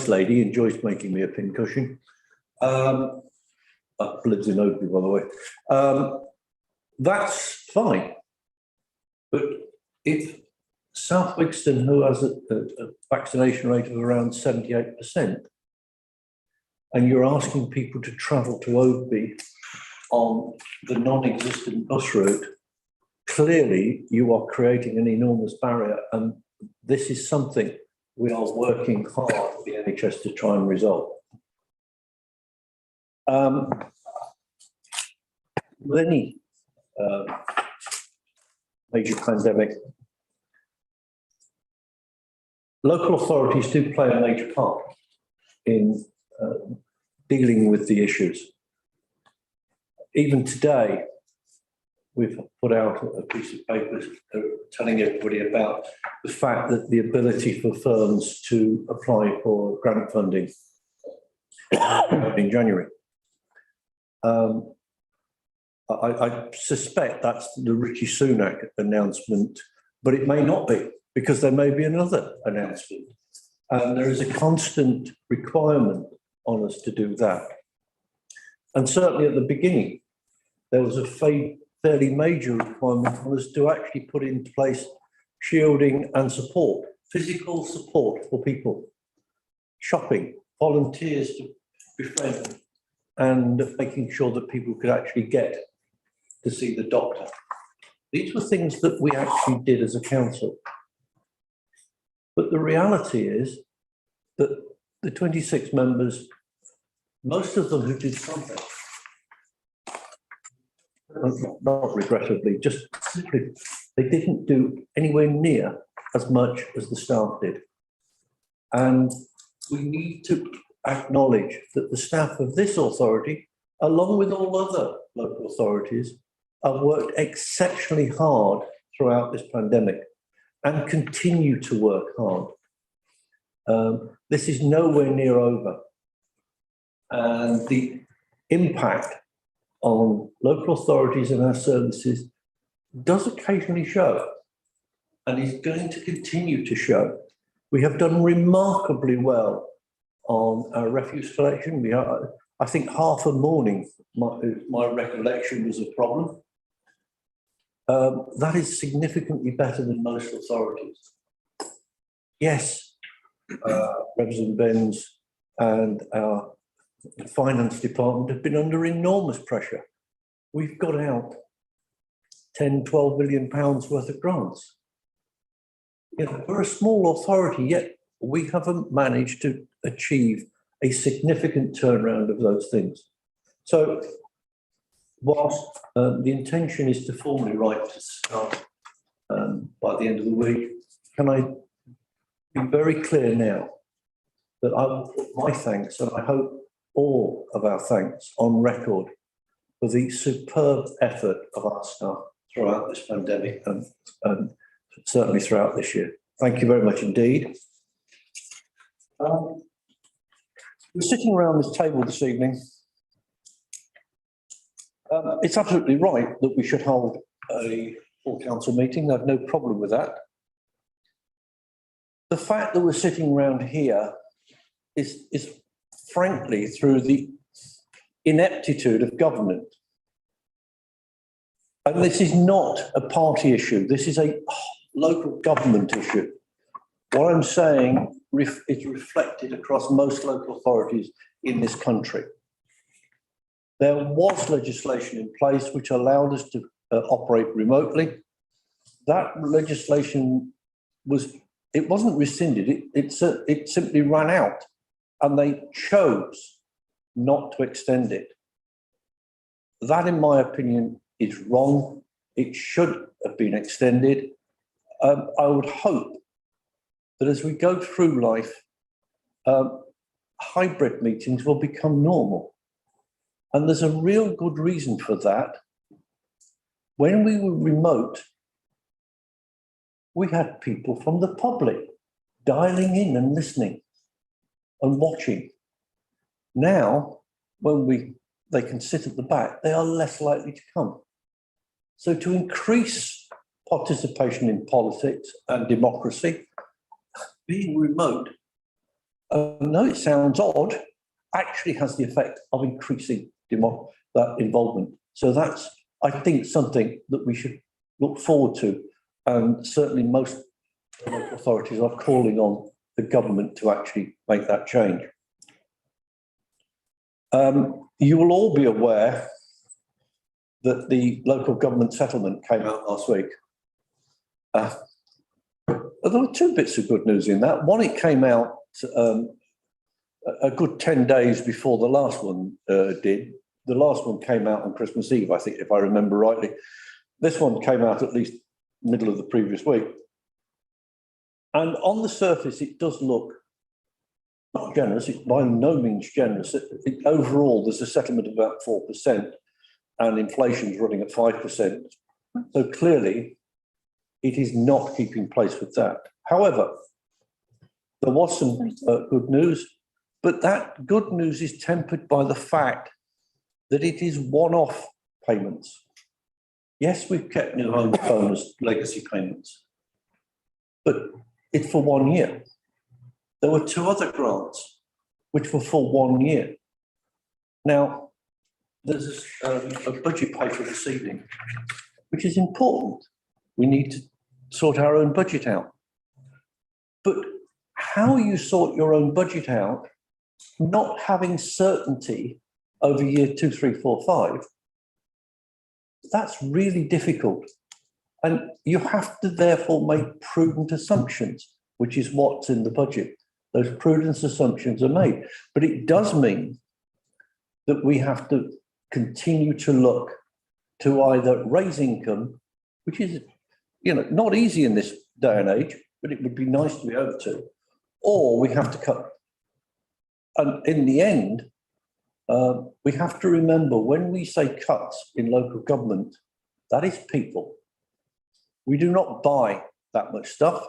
lady enjoys making me a pincushion. Lives in Oakley, by the way. That's fine. But if South Wixton, who has a vaccination rate of around 78%, and you're asking people to travel to Oadby on the non-existent bus route, clearly you are creating an enormous barrier, and this is something we are working hard at the NHS to try and resolve. With any major pandemic, local authorities do play a major part in dealing with the issues. Even today, we've put out a piece of paper telling everybody about the fact that the ability for firms to apply for grant funding in January. I suspect that's the Rishi Sunak announcement, but it may not be, because there may be another announcement. And there is a constant requirement on us to do that. And certainly at the beginning, there was a fairly major requirement on us to actually put in place shielding and support, physical support for people, shopping, volunteers to befriend, and making sure that people could actually get to see the doctor. These were things that we actually did as a council. But the reality is that the 26 members, most of them who did something, not regrettably, just simply, they didn't do anywhere near as much as the staff did. And we need to acknowledge that the staff of this authority, along with all other local authorities, have worked exceptionally hard throughout this pandemic and continue to work hard. This is nowhere near over. And the impact on local authorities and our services does occasionally show, and is going to continue to show. We have done remarkably well on our refuse collection. We are, I think, half a morning, my recollection, was a problem. That is significantly better than most authorities. Yes, Representative Benz and our finance department have been under enormous pressure. We've got out 10, 12 million pounds worth of grants. You know, we're a small authority, yet we haven't managed to achieve a significant turnaround of those things. So whilst the intention is to formally write to start by the end of the week, can I be very clear now that I will put my thanks, and I hope all of our thanks, on record for the superb effort of our staff throughout this pandemic and certainly throughout this year. Thank you very much indeed. We're sitting around this table this evening. It's absolutely right that we should hold a full council meeting. I have no problem with that. The fact that we're sitting around here is frankly through the ineptitude of government. And this is not a party issue. This is a local government issue. What I'm saying is reflected across most local authorities in this country. There was legislation in place which allowed us to operate remotely. That legislation wasn't rescinded, it simply ran out, and they chose not to extend it. That, in my opinion, is wrong. It should have been extended. I would hope that as we go through life, hybrid meetings will become normal. And there's a real good reason for that. When we were remote, we had people from the public dialing in and listening and watching. Now, when they can sit at the back, they are less likely to come. So to increase participation in politics and democracy, being remote no, it sounds odd, actually has the effect of increasing that involvement. So that's, I think, something that we should look forward to. And certainly most local authorities are calling on the government to actually make that change. You will all be aware that the local government settlement came out last week. There were two bits of good news in that. One, it came out a good 10 days before the last one did. The last one came out on Christmas Eve, I think, if I remember rightly. This one came out at least middle of the previous week. And on the surface, it does look not generous. It's by no means generous. Overall, there's a settlement of about 4% and inflation's running at 5%. So clearly, it is not keeping pace with that. However, there was some good news, but that good news is tempered by the fact that it is one-off payments. Yes, we've kept New Homes bonus legacy payments, but it's for 1 year. There were two other grants which were for 1 year. Now, there's a budget paper this evening, which is important. We need to sort our own budget out. But how you sort your own budget out, not having certainty over year 2, 3, 4, 5, that's really difficult. And you have to therefore make prudent assumptions, which is what's in the budget. Those prudent assumptions are made. But it does mean that we have to continue to look to either raise income, which is, not easy in this day and age, but it would be nice to be able to, or we have to cut. And in the end, we have to remember when we say cuts in local government, that is people. We do not buy that much stuff.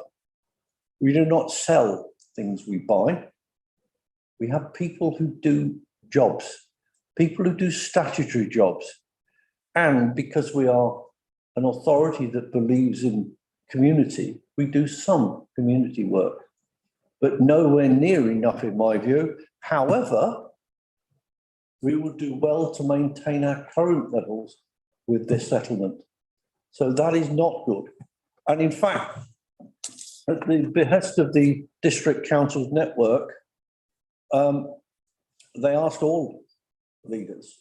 We do not sell things we buy. We have people who do jobs, people who do statutory jobs. And because we are an authority that believes in community, we do some community work, but nowhere near enough in my view. However, we will do well to maintain our current levels with this settlement. So that is not good. And in fact, at the behest of the District Council's network, they asked all leaders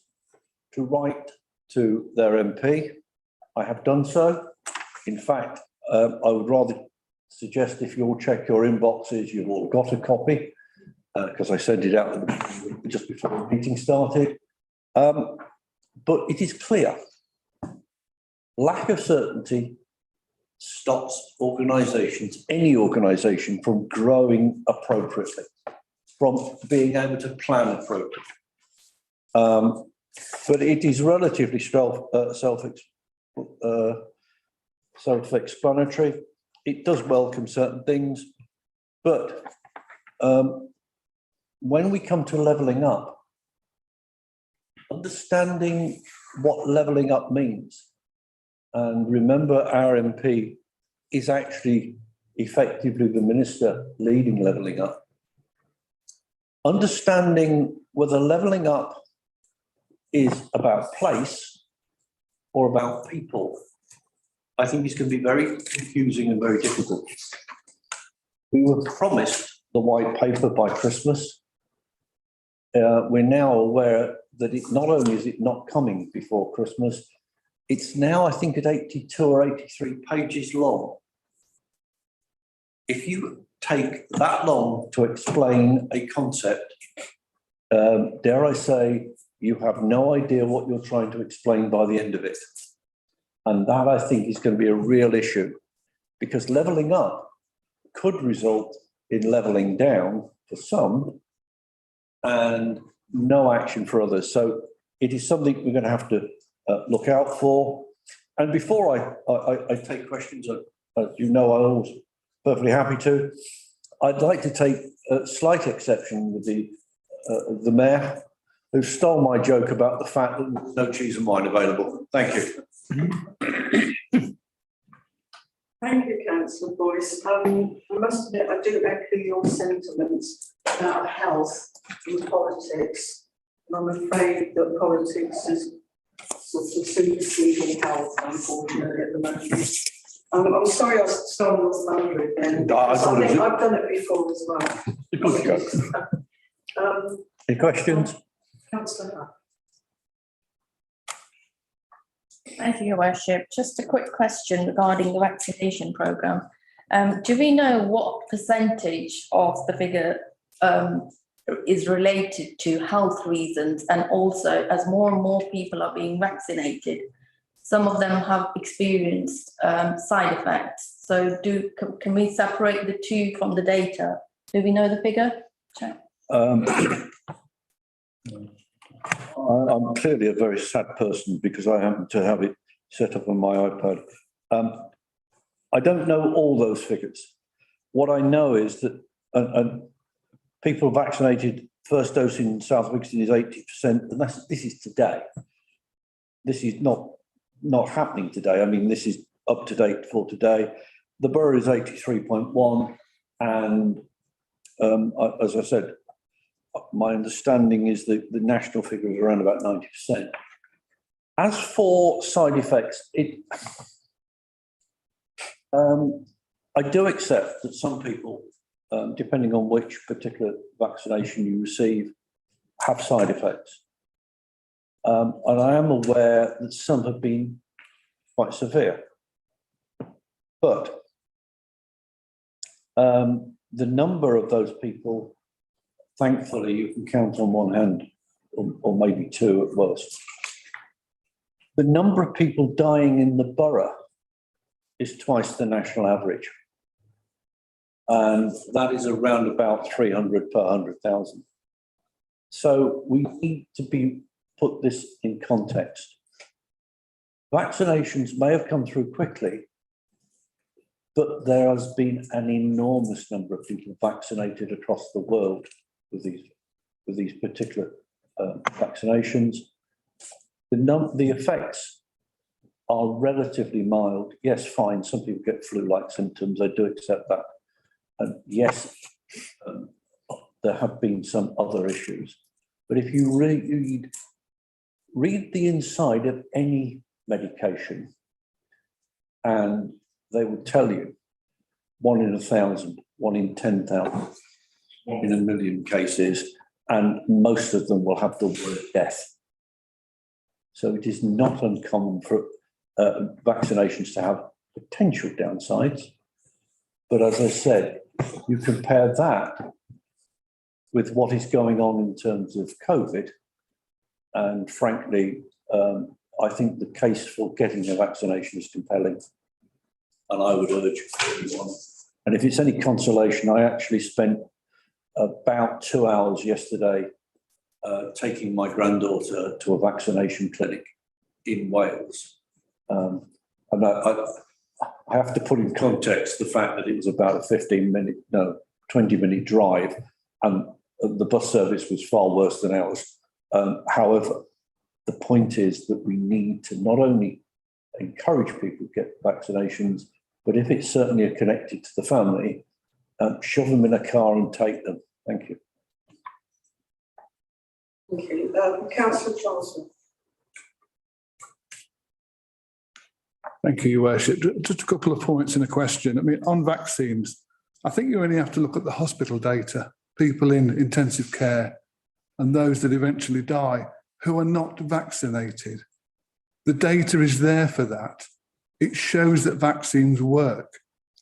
to write to their MP. I have done so. In fact, I would rather suggest if you all check your inboxes, you've all got a copy, because I sent it out just before the meeting started. But it is clear, lack of certainty stops organisations, any organisation, from growing appropriately, from being able to plan appropriately. But it is relatively self-explanatory. It does welcome certain things, but when we come to levelling up, understanding what levelling up means, and remember our MP is actually effectively the minister leading levelling up, understanding whether levelling up is about place or about people, I think is going to be very confusing and very difficult. We were promised the white paper by Christmas. We're now aware that it not only is it not coming before Christmas, it's now, I think, at 82 or 83 pages long. If you take that long to explain a concept, dare I say, you have no idea what you're trying to explain by the end of it. And that, I think, is going to be a real issue, because levelling up could result in levelling down for some and no action for others. So it is something we're going to have to look out for. And before I take questions, as you know, I'm always perfectly happy to, I'd like to take a slight exception with the Mayor, who stole my joke about the fact that there's no cheese and wine available. Thank you. Thank you, Councillor Boyce. I must admit, I do echo your sentiments. about health and politics. And I'm afraid that politics is sort of superseding health, unfortunately, at the moment. I'm sorry I stole your thunder again. I've done it before as well. Good job. Any questions? Councillor Hutt. Thank you, Your Worship. Just a quick question regarding the vaccination programme. Do we know what percentage of the figure is related to health reasons, and also as more and more people are being vaccinated, some of them have experienced side effects. So can we separate the two from the data? Do we know the figure? I'm clearly a very sad person because I happen to have it set up on my iPad. I don't know all those figures. What I know is that people vaccinated, first dose in South Wixon is 80%, and this is today. This is not happening today. I mean, this is up to date for today. The borough is 83.1, and as I said, my understanding is that the national figure is around about 90%. As for side effects, I do accept that some people, depending on which particular vaccination you receive, have side effects. And I am aware that some have been quite severe. But the number of those people, thankfully, you can count on one hand, or maybe two at worst. The number of people dying in the borough is twice the national average. And that is around about 300 per 100,000. So we need to put this in context. Vaccinations may have come through quickly, but there has been an enormous number of people vaccinated across the world with these particular vaccinations. The effects are relatively mild. Yes, fine, some people get flu-like symptoms, I do accept that. And yes, there have been some other issues. But if you read the inside of any medication, and they will tell you 1 in 1,000, 1 in 10,000, 1 in 1,000,000 cases, and most of them will have the word death. So it is not uncommon for vaccinations to have potential downsides. But as I said, you compare that with what is going on in terms of COVID, and frankly, I think the case for getting a vaccination is compelling. And I would urge everyone. And if it's any consolation, I actually spent about 2 hours yesterday taking my granddaughter to a vaccination clinic in Wales. And I have to put in context the fact that it was about a 20-minute drive, and the bus service was far worse than ours. However, the point is that we need to not only encourage people to get vaccinations, but if it's certainly connected to the family, shove them in a car and take them. Thank you. Thank you. Councillor Johnson. Thank you, Your Worship. Just a couple of points in a question. I mean, on vaccines, I think you only have to look at the hospital data, people in intensive care and those that eventually die who are not vaccinated. The data is there for that. It shows that vaccines work.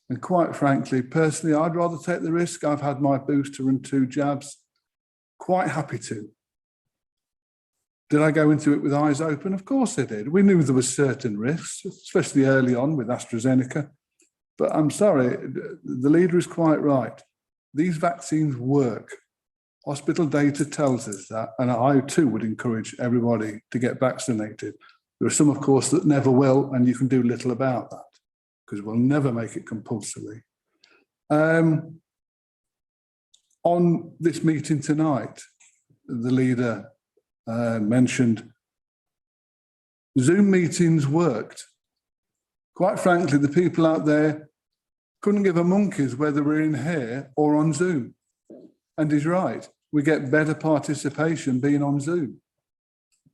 And quite frankly, personally, I'd rather take the risk. I've had my booster and 2 jabs. Quite happy to. Did I go into it with eyes open? Of course I did. We knew there were certain risks, especially early on with AstraZeneca. But I'm sorry, the leader is quite right. These vaccines work. Hospital data tells us that, and I too would encourage everybody to get vaccinated. There are some, of course, that never will, and you can do little about that because we'll never make it compulsory. On this meeting tonight, the leader mentioned Zoom meetings worked. Quite frankly, the people out there couldn't give a monkeys whether we're in here or on Zoom. and he's right. We get better participation being on Zoom.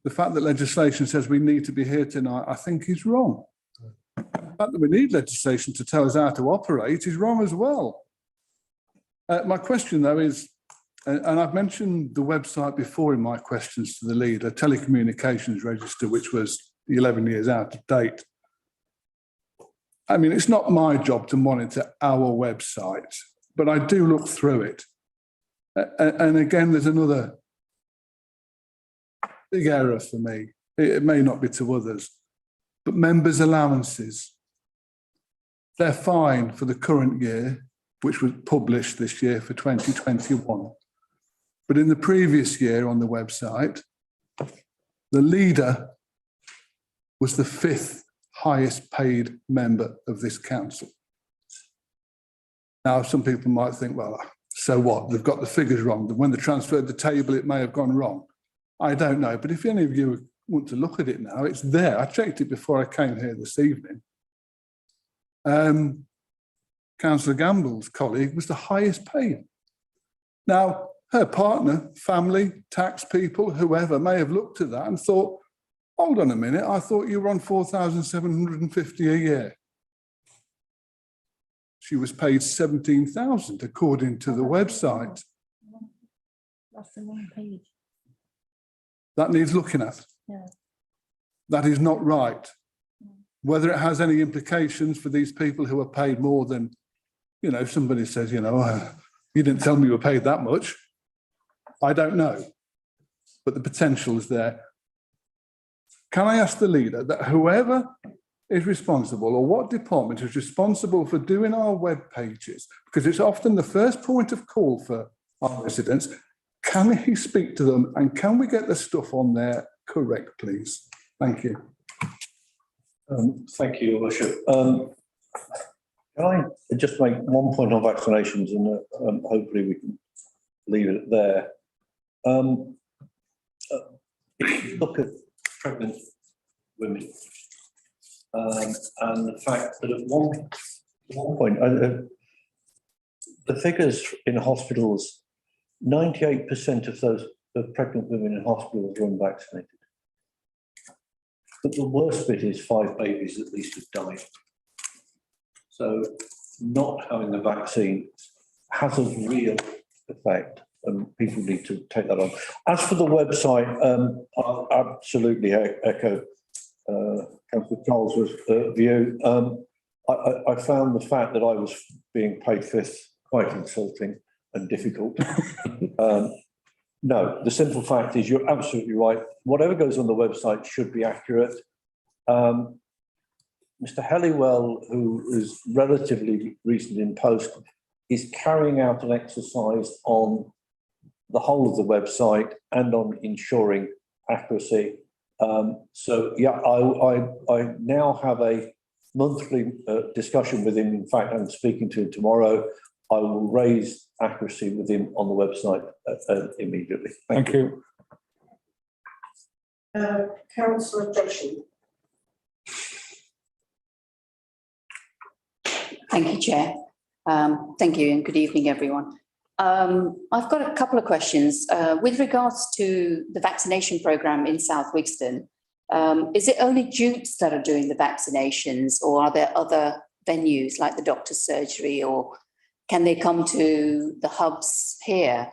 The fact that legislation says we need to be here tonight, I think is wrong. The fact that we need legislation to tell us how to operate is wrong as well. My question, though, is, and I've mentioned the website before in my questions to the leader, telecommunications register, which was 11 years out of date. I mean, it's not my job to monitor our website, but I do look through it. And again, there's another big error for me. It may not be to others, but members' allowances. They're fine for the current year, which was published this year for 2021. But in the previous year on the website, the leader was the 5th highest paid member of this council. Now, some people might think, well, so what? They've got the figures wrong. When they transferred the table, it may have gone wrong. I don't know. But if any of you want to look at it now, it's there. I checked it before I came here this evening. Councillor Gamble's colleague was the highest paid. Now, her partner, family, tax people, whoever may have looked at that and thought, hold on a minute, I thought you were on 4,750 a year. She was paid 17,000 according to the website. That's the wrong page. That needs looking at. Yeah. That is not right. Whether it has any implications for these people who are paid more than, you know, somebody says, you know, you didn't tell me you were paid that much. I don't know, but the potential is there. Can I ask the leader that whoever is responsible, or what department is responsible for doing our web pages, because it's often the first point of call for our residents, can he speak to them and can we get the stuff on there correct, please? Thank you. Thank you, Your Worship. Can I just make one point on vaccinations, and hopefully we can leave it there. If you look at pregnant women, and the fact that at one point, the figures in hospitals, 98% of those pregnant women in hospitals are unvaccinated. But the worst bit is 5 babies at least have died. So not having the vaccine has a real effect, and people need to take that on. As for the website, I'll absolutely echo Councillor Charles' view. I found the fact that I was being paid 5th quite insulting and difficult. No, the simple fact is you're absolutely right. Whatever goes on the website should be accurate. Mr. Helliwell, who is relatively recent in post, is carrying out an exercise on the whole of the website and on ensuring accuracy. So yeah, I now have a monthly discussion with him. In fact, I'm speaking to him tomorrow. I will raise accuracy with him on the website immediately. Thank you. Councillor Joshi. Thank you, Chair. Thank you and good evening, everyone. I've got a couple of questions. With regards to the vaccination programme in South Wigston, is it only Jutes that are doing the vaccinations, or are there other venues like the doctor's surgery, or can they come to the hubs here?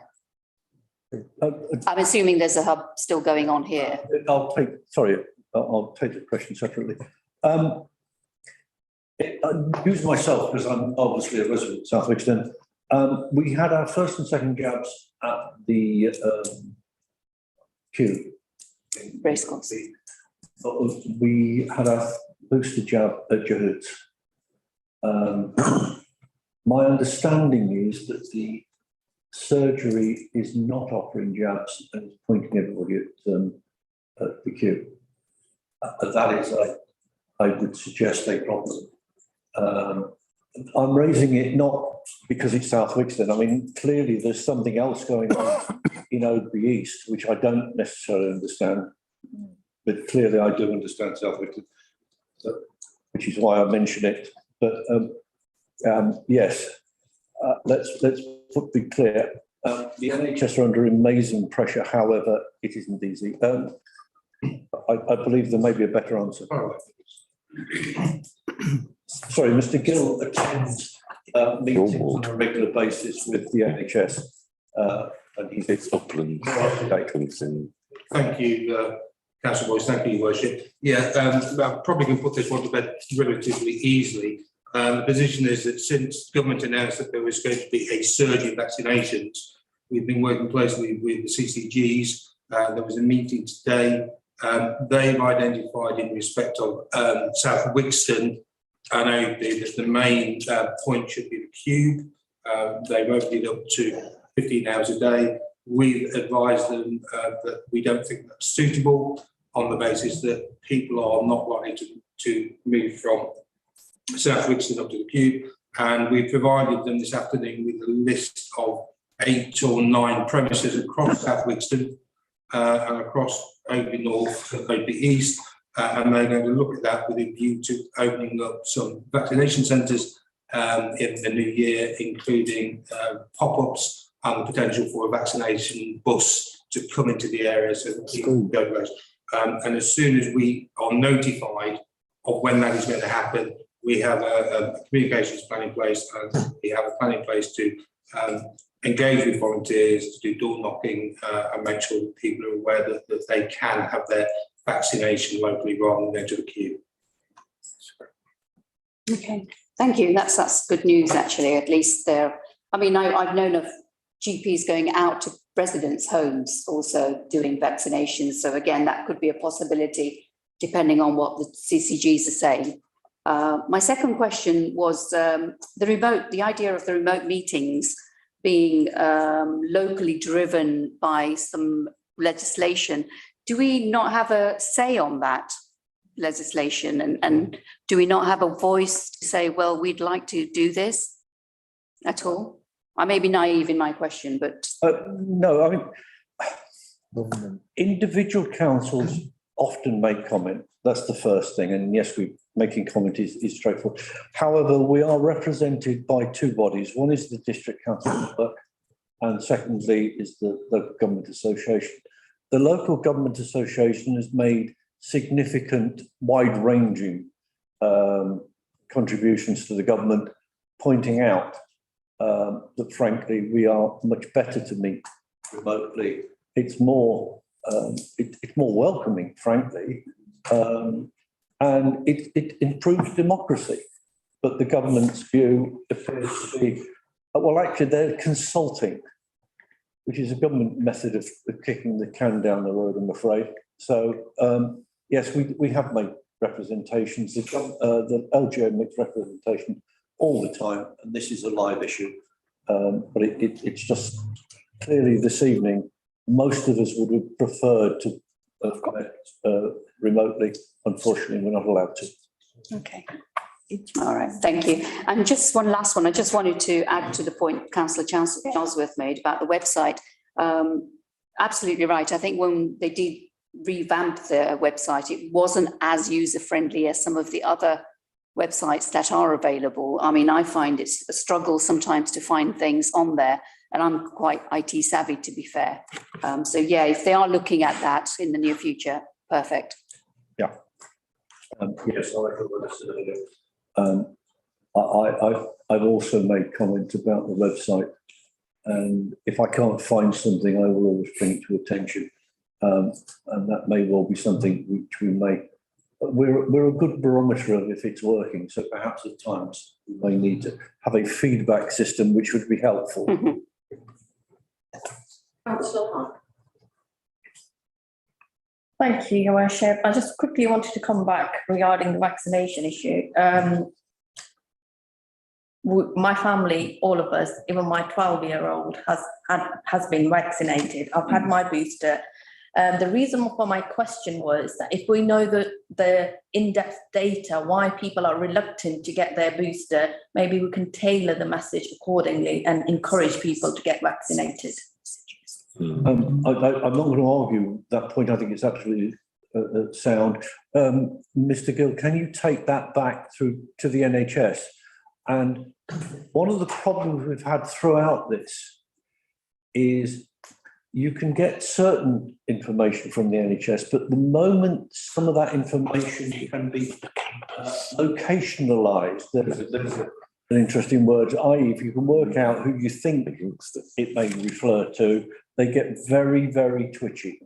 I'm assuming there's a hub still going on here. I'll take the question separately. Use myself because I'm obviously a resident of South Wigston. We had our first and second jabs at the Kew. Racecourse. We had our booster jab at Jehud. My understanding is that the surgery is not offering jabs and is pointing everybody at the Kew. That is, I would suggest, a problem. I'm raising it not because it's South Wigston. I mean, clearly there's something else going on in Oadby East, which I don't necessarily understand, but clearly I do understand South Wigston, which is why I mention it. But yes, let's be clear. The NHS are under amazing pressure, however, it isn't easy. I believe there may be a better answer. Sorry, Mr. Gill attends meetings on a regular basis with the NHS. And he's It's Uplands. Thank you, Councillor Boyce. Thank you, Your Worship. Yeah, I probably can put this one to bed relatively easily. The position is that since government announced that there was going to be a surge in vaccinations, we've been working closely with the CCGs. There was a meeting today. They've identified in respect of South Wixton, I know the main point should be the Cube. They've opened it up to 15 hours a day. We've advised them that we don't think that's suitable on the basis that people are not likely to move from South Wixton up to the Cube. And we provided them this afternoon with a list of 8 or 9 premises across South Wixton and across Oakley North and Oakley East. And they're going to look at that with a view to opening up some vaccination centres in the new year, including pop-ups and the potential for a vaccination bus to come into the area so that people can go to those. And as soon as we are notified of when that is going to happen, we have a communications plan in place, and we have a plan in place to engage with volunteers, to do door knocking and make sure that people are aware that they can have their vaccination locally rather than going to the queue. Okay, thank you. That's good news, actually, at least there. I mean, I've known of GPs going out to residents' homes also doing vaccinations. So again, that could be a possibility depending on what the CCGs are saying. My second question was the idea of the remote meetings being locally driven by some legislation. Do we not have a say on that legislation? And do we not have a voice to say, well, we'd like to do this at all? I may be naive in my question, but. No, I mean, individual councils often make comment. That's the first thing. And yes, making comment is straightforward. However, we are represented by 2 bodies. One is the District Council Network, and secondly is the Local Government Association. The Local Government Association has made significant, wide-ranging contributions to the government, pointing out that frankly we are much better to meet remotely. It's more welcoming, frankly, and it improves democracy. But the government's view appears to be, well, actually they're consulting, which is a government method of kicking the can down the road, I'm afraid. So yes, we have made representations. The LGA makes representation all the time, and this is a live issue. But it's just clearly this evening, most of us would have preferred to connect remotely. Unfortunately, we're not allowed to. Okay. All right, thank you. And just one last one. I just wanted to add to the point Councillor Charlesworth made about the website. Absolutely right. I think when they did revamp their website, it wasn't as user-friendly as some of the other websites that are available. I mean, I find it's a struggle sometimes to find things on there, and I'm quite IT savvy, to be fair. So yeah, if they are looking at that in the near future, perfect. Yeah. Yes, I echo what I said earlier. I've also made comments about the website, and if I can't find something, I will always bring it to attention. And that may well be something which we may. We're a good barometer of if it's working, so perhaps at times we may need to have a feedback system which would be helpful. Councillor Hunt. Thank you, Your Worship. I just quickly wanted to come back regarding the vaccination issue. My family, all of us, even my 12-year-old has been vaccinated. I've had my booster. The reason for my question was that if we know the in-depth data, why people are reluctant to get their booster, maybe we can tailor the message accordingly and encourage people to get vaccinated. I'm not going to argue that point. I think it's absolutely sound. Mr. Gill, can you take that back through to the NHS? And one of the problems we've had throughout this is you can get certain information from the NHS, but the moment some of that information can be locationalised, there's an interesting word, i.e. if you can work out who you think it may refer to, they get very, very twitchy.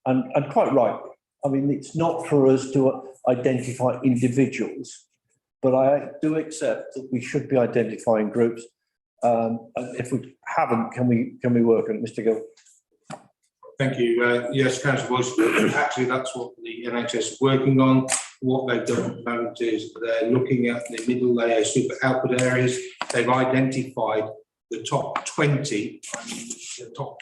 And quite right. I mean, it's not for us to identify individuals, but I do accept that we should be identifying groups. And if we haven't, can we work on it, Mr. Gill? Thank you. Yes, Councillor Boyce, actually that's what the NHS is working on. What they've done at the moment is they're looking at the middle layer super output areas. They've identified the top 20, the top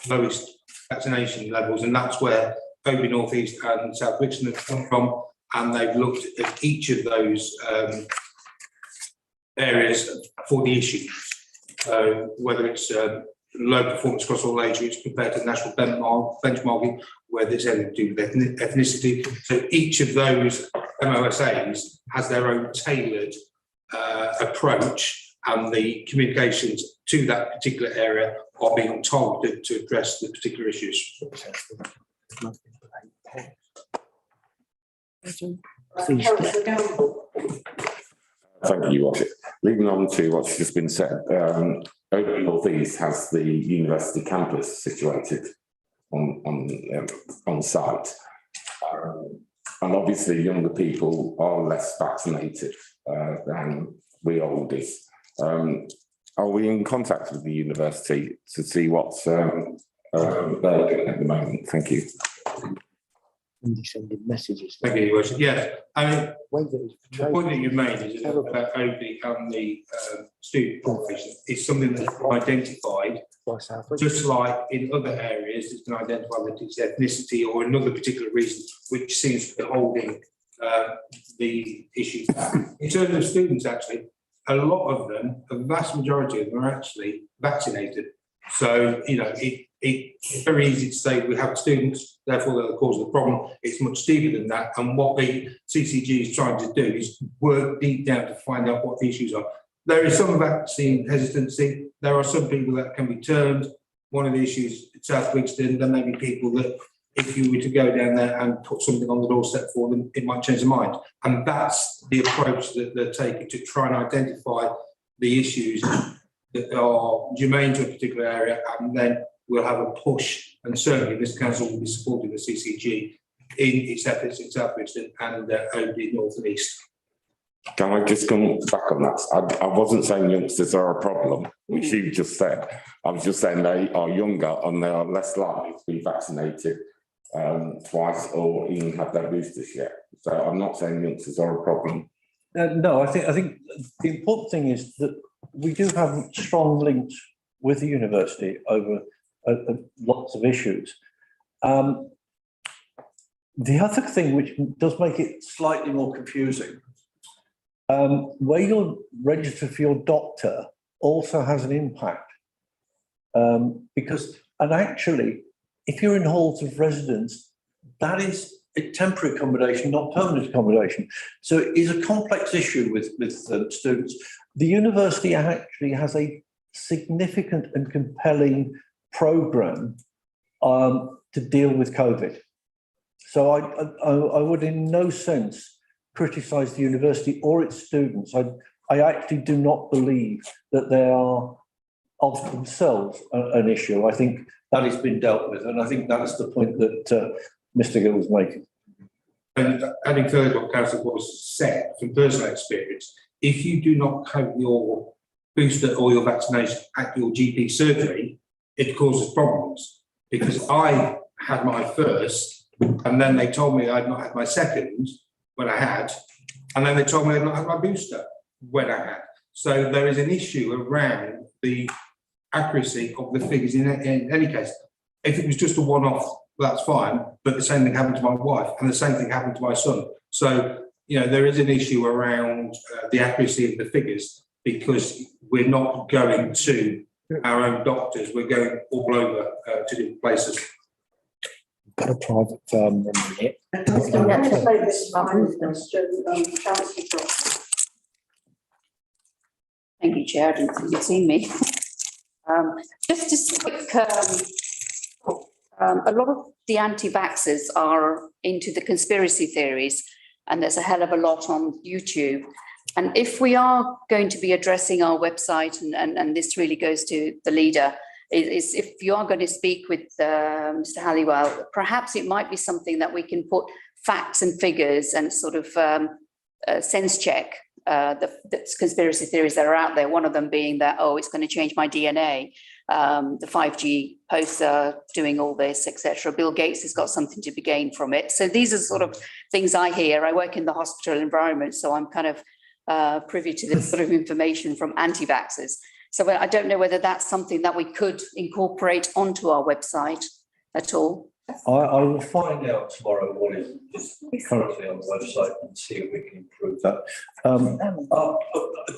lowest vaccination levels, and that's where Oakley North East and South Wixton have come from, and they've looked at each of those areas for the issues. Whether it's low performance across all age groups compared to national benchmarking, where there's anything to do with ethnicity. So each of those MOSAs has their own tailored approach, and the communications to that particular area are being targeted to address the particular issues. Councillor Gamble. Thank you, Roger. Leading on to what's just been said, Oakley North East has the university campus situated on site, and obviously younger people are less vaccinated than we oldies. Are we in contact with the university to see what's they're doing at the moment? Thank you. Sending messages. Thank you, Your Worship. Yeah, I mean, the point that you've made is about Oakley and the student population is something that's identified, just like in other areas, it's been identified that it's ethnicity or another particular reason which seems to be holding the issue back. In terms of students, actually, a lot of them, a vast majority of them are actually vaccinated. So, you know, it's very easy to say we have students, therefore they're the cause of the problem. It's much deeper than that. And what the CCG is trying to do is work deep down to find out what the issues are. There is some vaccine hesitancy. There are some people that can be turned. One of the issues at South Wixton, there may be people that if you were to go down there and put something on the doorstep for them, it might change their mind. And that's the approach that they're taking to try and identify the issues that are germane to a particular area, and then we'll have a push, and certainly this council will be supporting the CCG in its efforts in South Wixton and Oakley North and East. Can I just come back on that? I wasn't saying youngsters are a problem, which you just said. I was just saying they are younger and they are less likely to be vaccinated twice or even have their boosters yet. So I'm not saying youngsters are a problem. No, I think the important thing is that we do have strong links with the university over lots of issues. The other thing which does make it slightly more confusing, where you're registered for your doctor also has an impact. Because, and actually, if you're in halls of residence, that is a temporary accommodation, not permanent accommodation. So it is a complex issue with students. The university actually has a significant and compelling programme to deal with COVID. So I would in no sense criticise the university or its students. I actually do not believe that they are of themselves an issue. I think that has been dealt with, and I think that's the point that Mr. Gill was making. And adding further to what Councillor Boyce said, from personal experience, if you do not have your booster or your vaccination at your GP surgery, it causes problems. Because I had my first, and then they told me I'd not had my second when I had, and then they told me I'd not had my booster when I had. So there is an issue around the accuracy of the figures in any case. If it was just a one-off, that's fine, but the same thing happened to my wife and the same thing happened to my son. So, you know, there is an issue around the accuracy of the figures because we're not going to our own doctors, we're going all over to different places. Got a private firm running it. Can I just make this final question, Councillor Johnson? Thank you, Chair. I didn't think you'd seen me. Just a quick, a lot of the anti-vaxxers are into the conspiracy theories, and there's a hell of a lot on YouTube. And if we are going to be addressing our website, and this really goes to the leader, is if you are going to speak with Mr. Halliwell, perhaps it might be something that we can put facts and figures and sort of sense check the conspiracy theories that are out there. One of them being that, oh, it's going to change my DNA. The 5G posts are doing all this, etc. Bill Gates has got something to be gained from it. So these are sort of things I hear. I work in the hospital environment, so I'm kind of privy to this sort of information from anti-vaxxers. So I don't know whether that's something that we could incorporate onto our website at all. I will find out tomorrow what is currently on the website and see if we can improve that.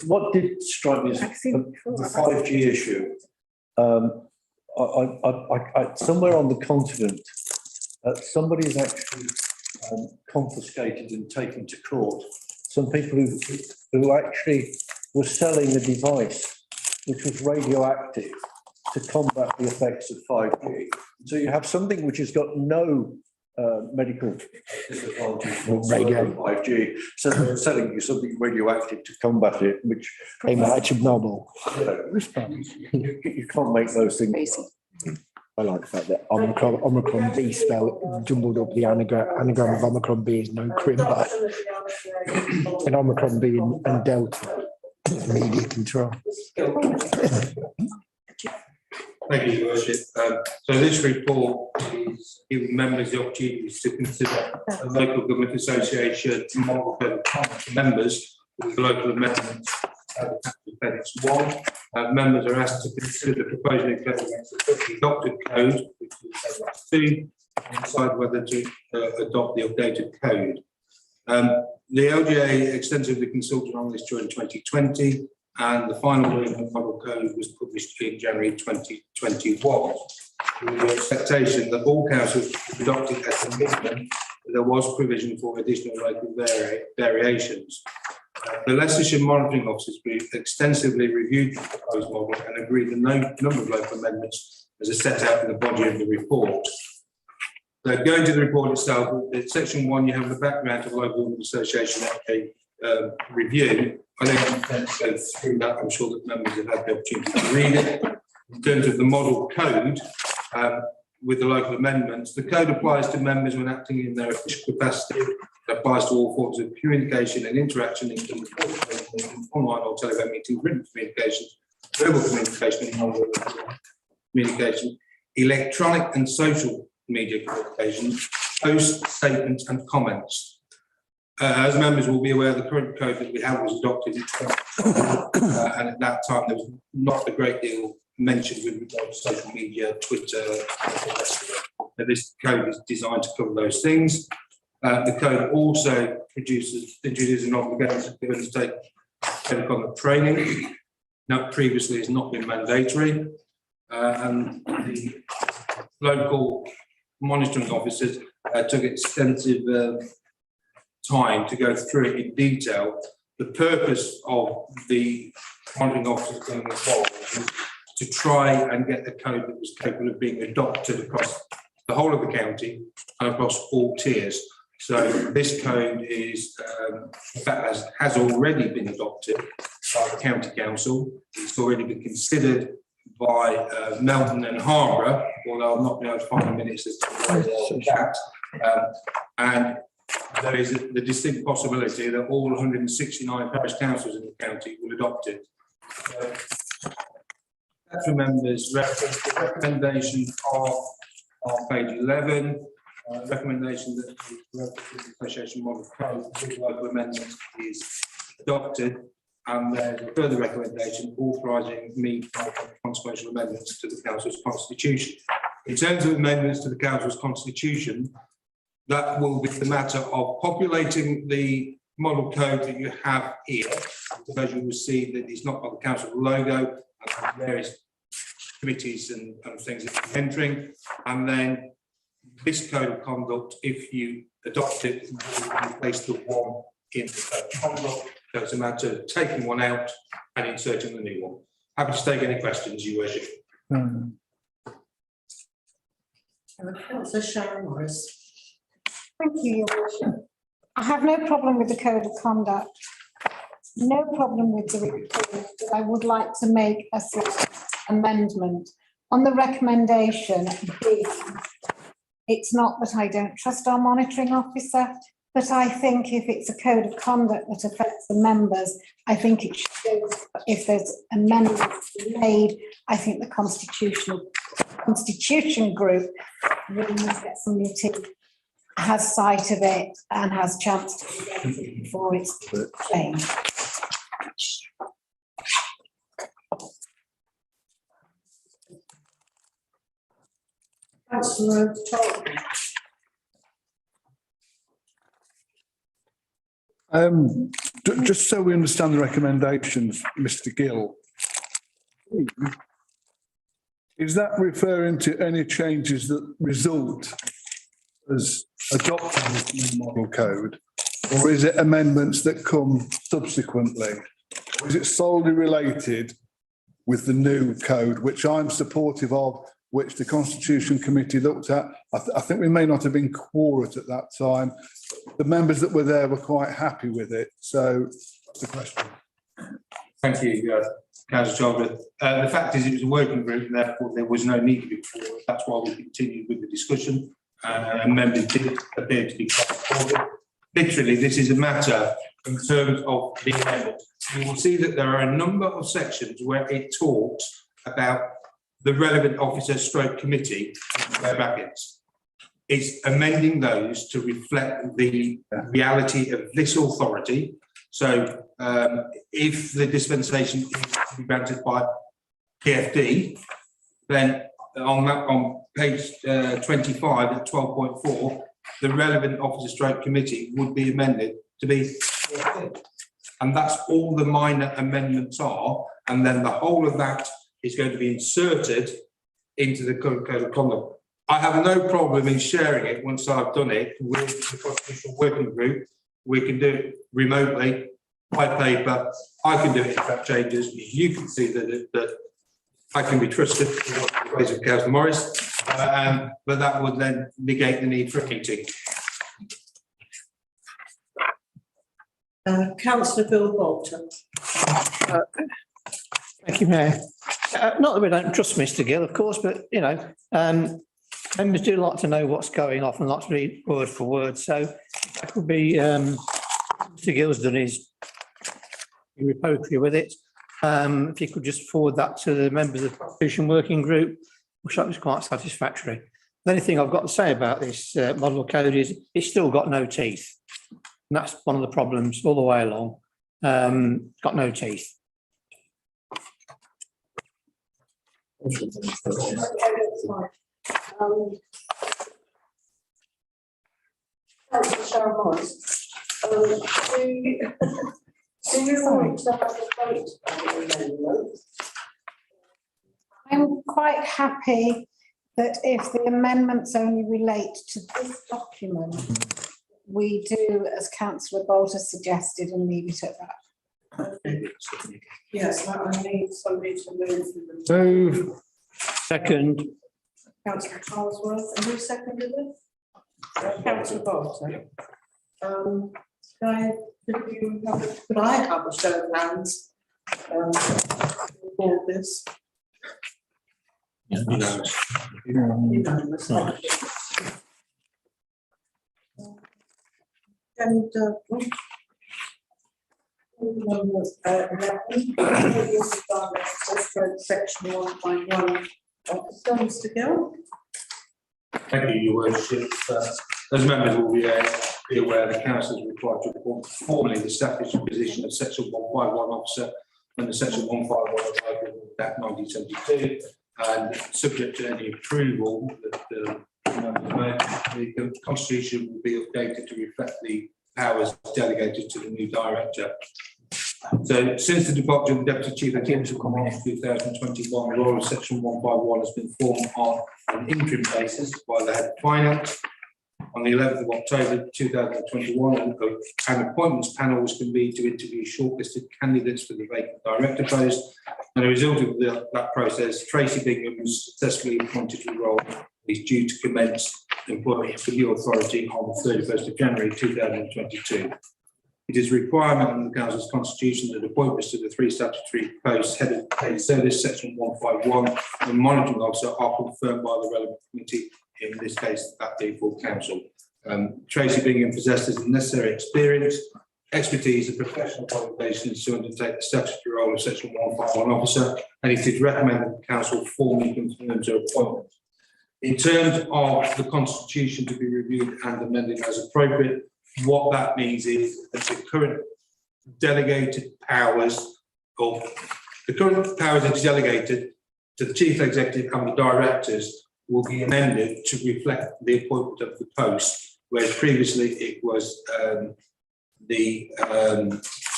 What did strike me is the 5G issue. Somewhere on the continent, somebody's actually confiscated and taken to court some people who actually were selling a device which was radioactive to combat the effects of 5G. So you have something which has got no medical disadvantage from 5G. So they're selling you something radioactive to combat it, which Came out of Chernobyl. you can't make those things. Crazy. I like the fact that Omicron B spell jumbled up the anagram of Omicron B is no crimper. And Omicron B and Delta is media control. Thank you, Your Worship. So this report is giving members the opportunity to consider a local government association model code of members with the local amendments. Appendix 1. Members are asked to consider the proposed new code against the adopted code, which is 2, and decide whether to adopt the updated code. The LGA extensively consulted on this during 2020. And the final version of the model code was published in January 2021. With the expectation that all councils adopted as a minimum, there was provision for additional local variations. The Leicestershire Monitoring Officers Group extensively reviewed the proposed model and agreed the number of local amendments as is set out in the body of the report. So going to the report itself, in section 1, you have the background of local association review. I don't intend to go through that. I'm sure that members have had the opportunity to read it. In terms of the model code, with the local amendments, the code applies to members when acting in their official capacity. It applies to all forms of communication and interaction, including online or telephone meetings, written communications, verbal communication, and non-verbal communication, electronic and social media communications, posts, statements, and comments. As members will be aware, the current code that we have was adopted in 2020, and at that time there was not a great deal mentioned with regard to social media, Twitter, this code is designed to cover those things. The code also introduces an obligation to undertake telecontact training. Now, previously has not been mandatory, and the local monitoring officers took extensive time to go through it in detail. The purpose of the monitoring officers being involved was to try and get the code that was capable of being adopted across the whole of the county and across all tiers. So this code is, in fact, has already been adopted by the County Council. It's already been considered by Melton and Harborough, although I'll not be able to find the minutes as to that. And there is the distinct possibility that all 169 parish councils in the county will adopt it. Council members reference the recommendation of page 11, recommendation that the association model code with local amendments is adopted, and there's a further recommendation authorising me to make consequential amendments to the council's constitution. In terms of amendments to the council's constitution, that will be the matter of populating the model code that you have here. As you will see, that it's not got the council logo, and various committees and things that you're entering. And then this code of conduct, if you adopt it, will replace the one in the code of conduct. So it's a matter of taking one out and inserting the new one. Happy to take any questions, Your Worship. Councillor Sharon Morris. Thank you, Your Worship. I have no problem with the code of conduct. No problem with the report, but I would like to make a slight amendment. On the recommendation B, it's not that I don't trust our monitoring officer, but I think if it's a code of conduct that affects the members, I think it should go, if there's amendments made, I think the constitution group really must get some new team, has sight of it and has chance to present it before it's changed. Councillor Todd. Just so we understand the recommendations, Mr. Gill, is that referring to any changes that result as adopting this new model code? Or is it amendments that come subsequently? Or is it solely related with the new code, which I'm supportive of, which the Constitution Committee looked at? I think we may not have been quorate at that time. The members that were there were quite happy with it. So that's the question. Thank you, Councillor Chalmers. The fact is, it was a working group, and therefore there was no need to be quorate. That's why we continued with the discussion. And members did appear to be quite supportive. Literally, this is a matter in terms of the amendment. You will see that there are a number of sections where it talks about the relevant officer stroke committee, brackets. It's amending those to reflect the reality of this authority. So if the dispensation is to be granted by PFD, then on page 25 at 12.4, the relevant officer stroke committee would be amended to be PFD. And that's all the minor amendments are. And then the whole of that is going to be inserted into the code of conduct. I have no problem in sharing it once I've done it with the constitutional working group. We can do it remotely, by paper. I can do it if that changes. You can see that I can be trusted, the ways of Councillor Morris, but that would then negate the need for a meeting. Councillor Bill Bolton. Thank you, Mayor. Not that we don't trust Mr. Gill, of course, but, you know, members do like to know what's going off and like to read word for word. So that could be, Mr. Gill's done his poetry with it. If you could just forward that to the members of the Constitution Working Group, which that was quite satisfactory. The only thing I've got to say about this model code is it's still got no teeth. And that's one of the problems all the way along. Got no teeth. Councillor Sharon Morris. Do you want to have a vote on the amendment? I'm quite happy that if the amendments only relate to this document, we do as Councillor Bolter suggested and leave it at that. Yes, I need somebody to move. Move. Second. Councillor Charlesworth, and who seconded it? Councillor Bolton. Could I have a show of hands? For this? Unanimous. Thank you. And section 1.1 officer, Mr. Gill. Thank you, Your Worship. As members will be aware, the council is required to report formally the statutory position of section 151 officer under section 151 of the Act 1972, and subject to any approval that the Constitution will be updated to reflect the powers delegated to the new director. So since the departure of the Deputy Chief Executive in March 2021, the role of section 151 has been formed on an interim basis by the head of finance. on the 11th of October 2021, an appointments panel was convened to interview shortlisted candidates for the vacant director post. And as a result of that process, Tracy Bingham was successfully appointed to the role. Is due to commence employment for the authority on the 31st of January 2022. It is a requirement under the council's constitution that appointments to the 3 statutory posts, head of paid service, section 151, and monitoring officer are confirmed by the relevant committee, in this case, that being full council. Tracy Bingham possesses the necessary experience, expertise and professional qualifications to undertake the statutory role of section 151 officer, and it is recommended that the council formally confirms her appointment. In terms of the constitution to be reviewed and amended as appropriate, what that means is that the current delegated powers, or the current powers that is delegated to the chief executive and the directors, will be amended to reflect the appointment of the post, whereas previously it was the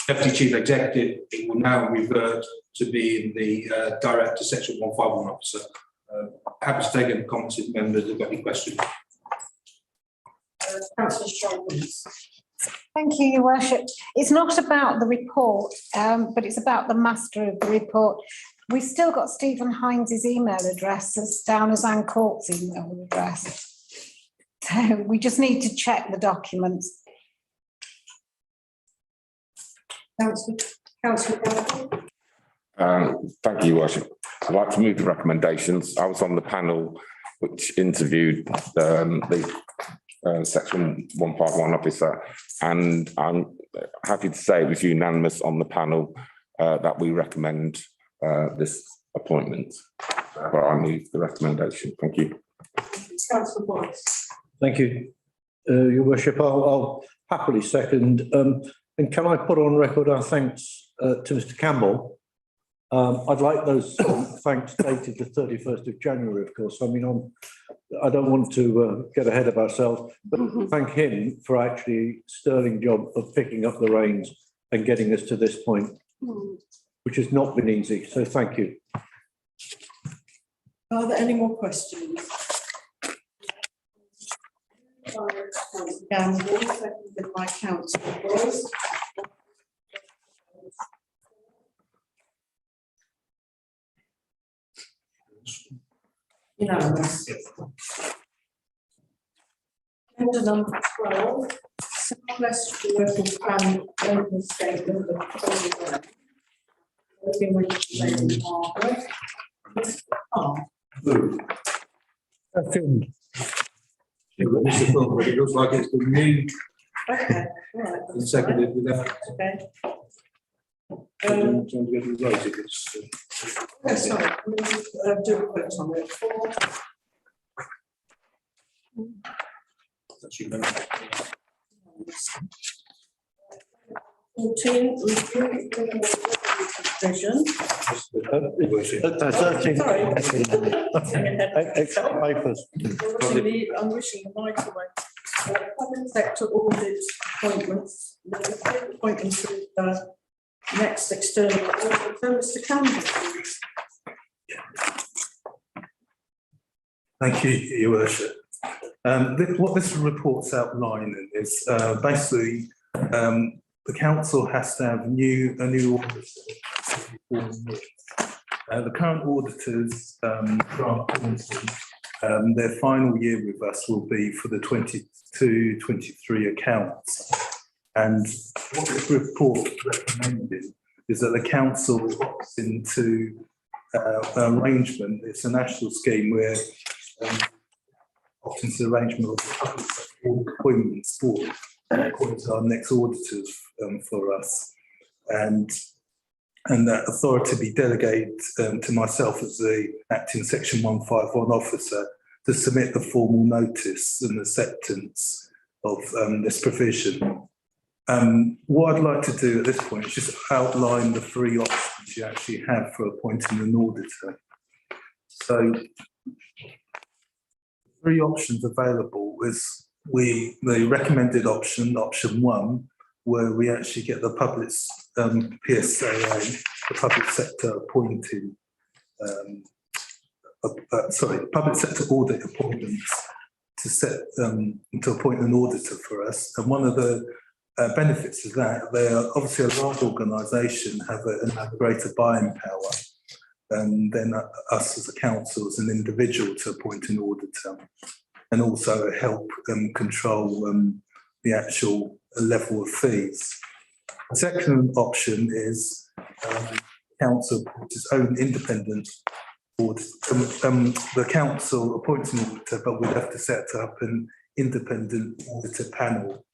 deputy chief executive. It will now revert to being the director, section 151 officer. Happy to take any comments if members have got any questions. Councillor Strong, please. Thank you, Your Worship. It's not about the report, but it's about the master of the report. We've still got Stephen Hines's email address as down as Anne Court's email address. So we just need to check the documents. Councillor Gallagher. Thank you, Your Worship. I'd like to move the recommendations. I was on the panel which interviewed the section 151 officer, and I'm happy to say it was unanimous on the panel that we recommend this appointment. But I move the recommendation. Thank you. Councillor Boyce. Thank you, Your Worship. I'll happily second. And can I put on record our thanks to Mr. Campbell? I'd like those thanks dated the 31st of January, of course. I mean, I don't want to get ahead of ourselves, but thank him for actually sterling job of picking up the reins and getting us to this point, which has not been easy. So thank you. Are there any more questions? Councillor Gamble, seconded by Councillor Boyce. Unanimous. Order number 12, Southwest Local Plan Open Statement of Program. Working with Lady Margaret. Mr. Carr. Second. Mr. Thornbury, it looks like it's been moved Okay, all right. and seconded without. Okay. Trying to get it right, if it's, Sorry, we'll do a vote on it. actually no. 14, review provision. Sorry. Extra papers. I'm wishing the mic away. Public sector audit appointments, the appointments with next external auditor, Mr. Campbell, please. Thank you, Your Worship. What this report's outlining is basically the council has to have a new auditor. The current auditors, Grant Thornton, their final year with us will be for the 22-23 accounts. And what this report recommended is that the council opts into arrangement. It's a national scheme where opts into the arrangement of the public sector appointments board according to our next auditors for us. And that authority be delegated to myself as the acting section 151 officer to submit the formal notice and acceptance of this provision. What I'd like to do at this point is just outline the 3 options you actually have for appointing an auditor. So, 3 options available is the recommended option 1, where we actually get the public PSAA, the public sector appointing, public sector audit appointments to appoint an auditor for us. And one of the benefits of that, they are obviously a large organisation, have a greater buying power than us as a council, as an individual, to appoint an auditor, and also help control the actual level of fees. The second option is council appoints its own independent auditor. The council appoints an auditor, but we'd have to set up an independent auditor panel,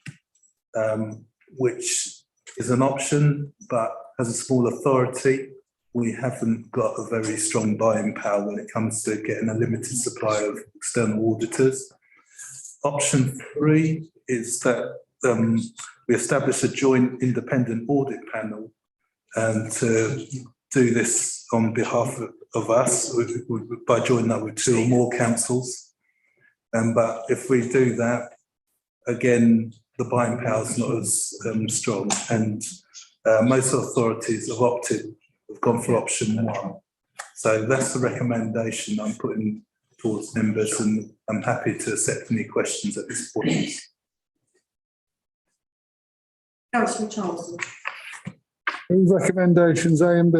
which is an option, but as a small authority, we haven't got a very strong buying power when it comes to getting a limited supply of external auditors. Option 3 is that we establish a joint independent audit panel to do this on behalf of us by joining up with 2 or more councils. But if we do that, again, the buying power is not as strong, and most authorities have gone for option 1. So that's the recommendation I'm putting towards members, and I'm happy to accept any questions at this point. Councillor Charlton. Move recommendations A and B.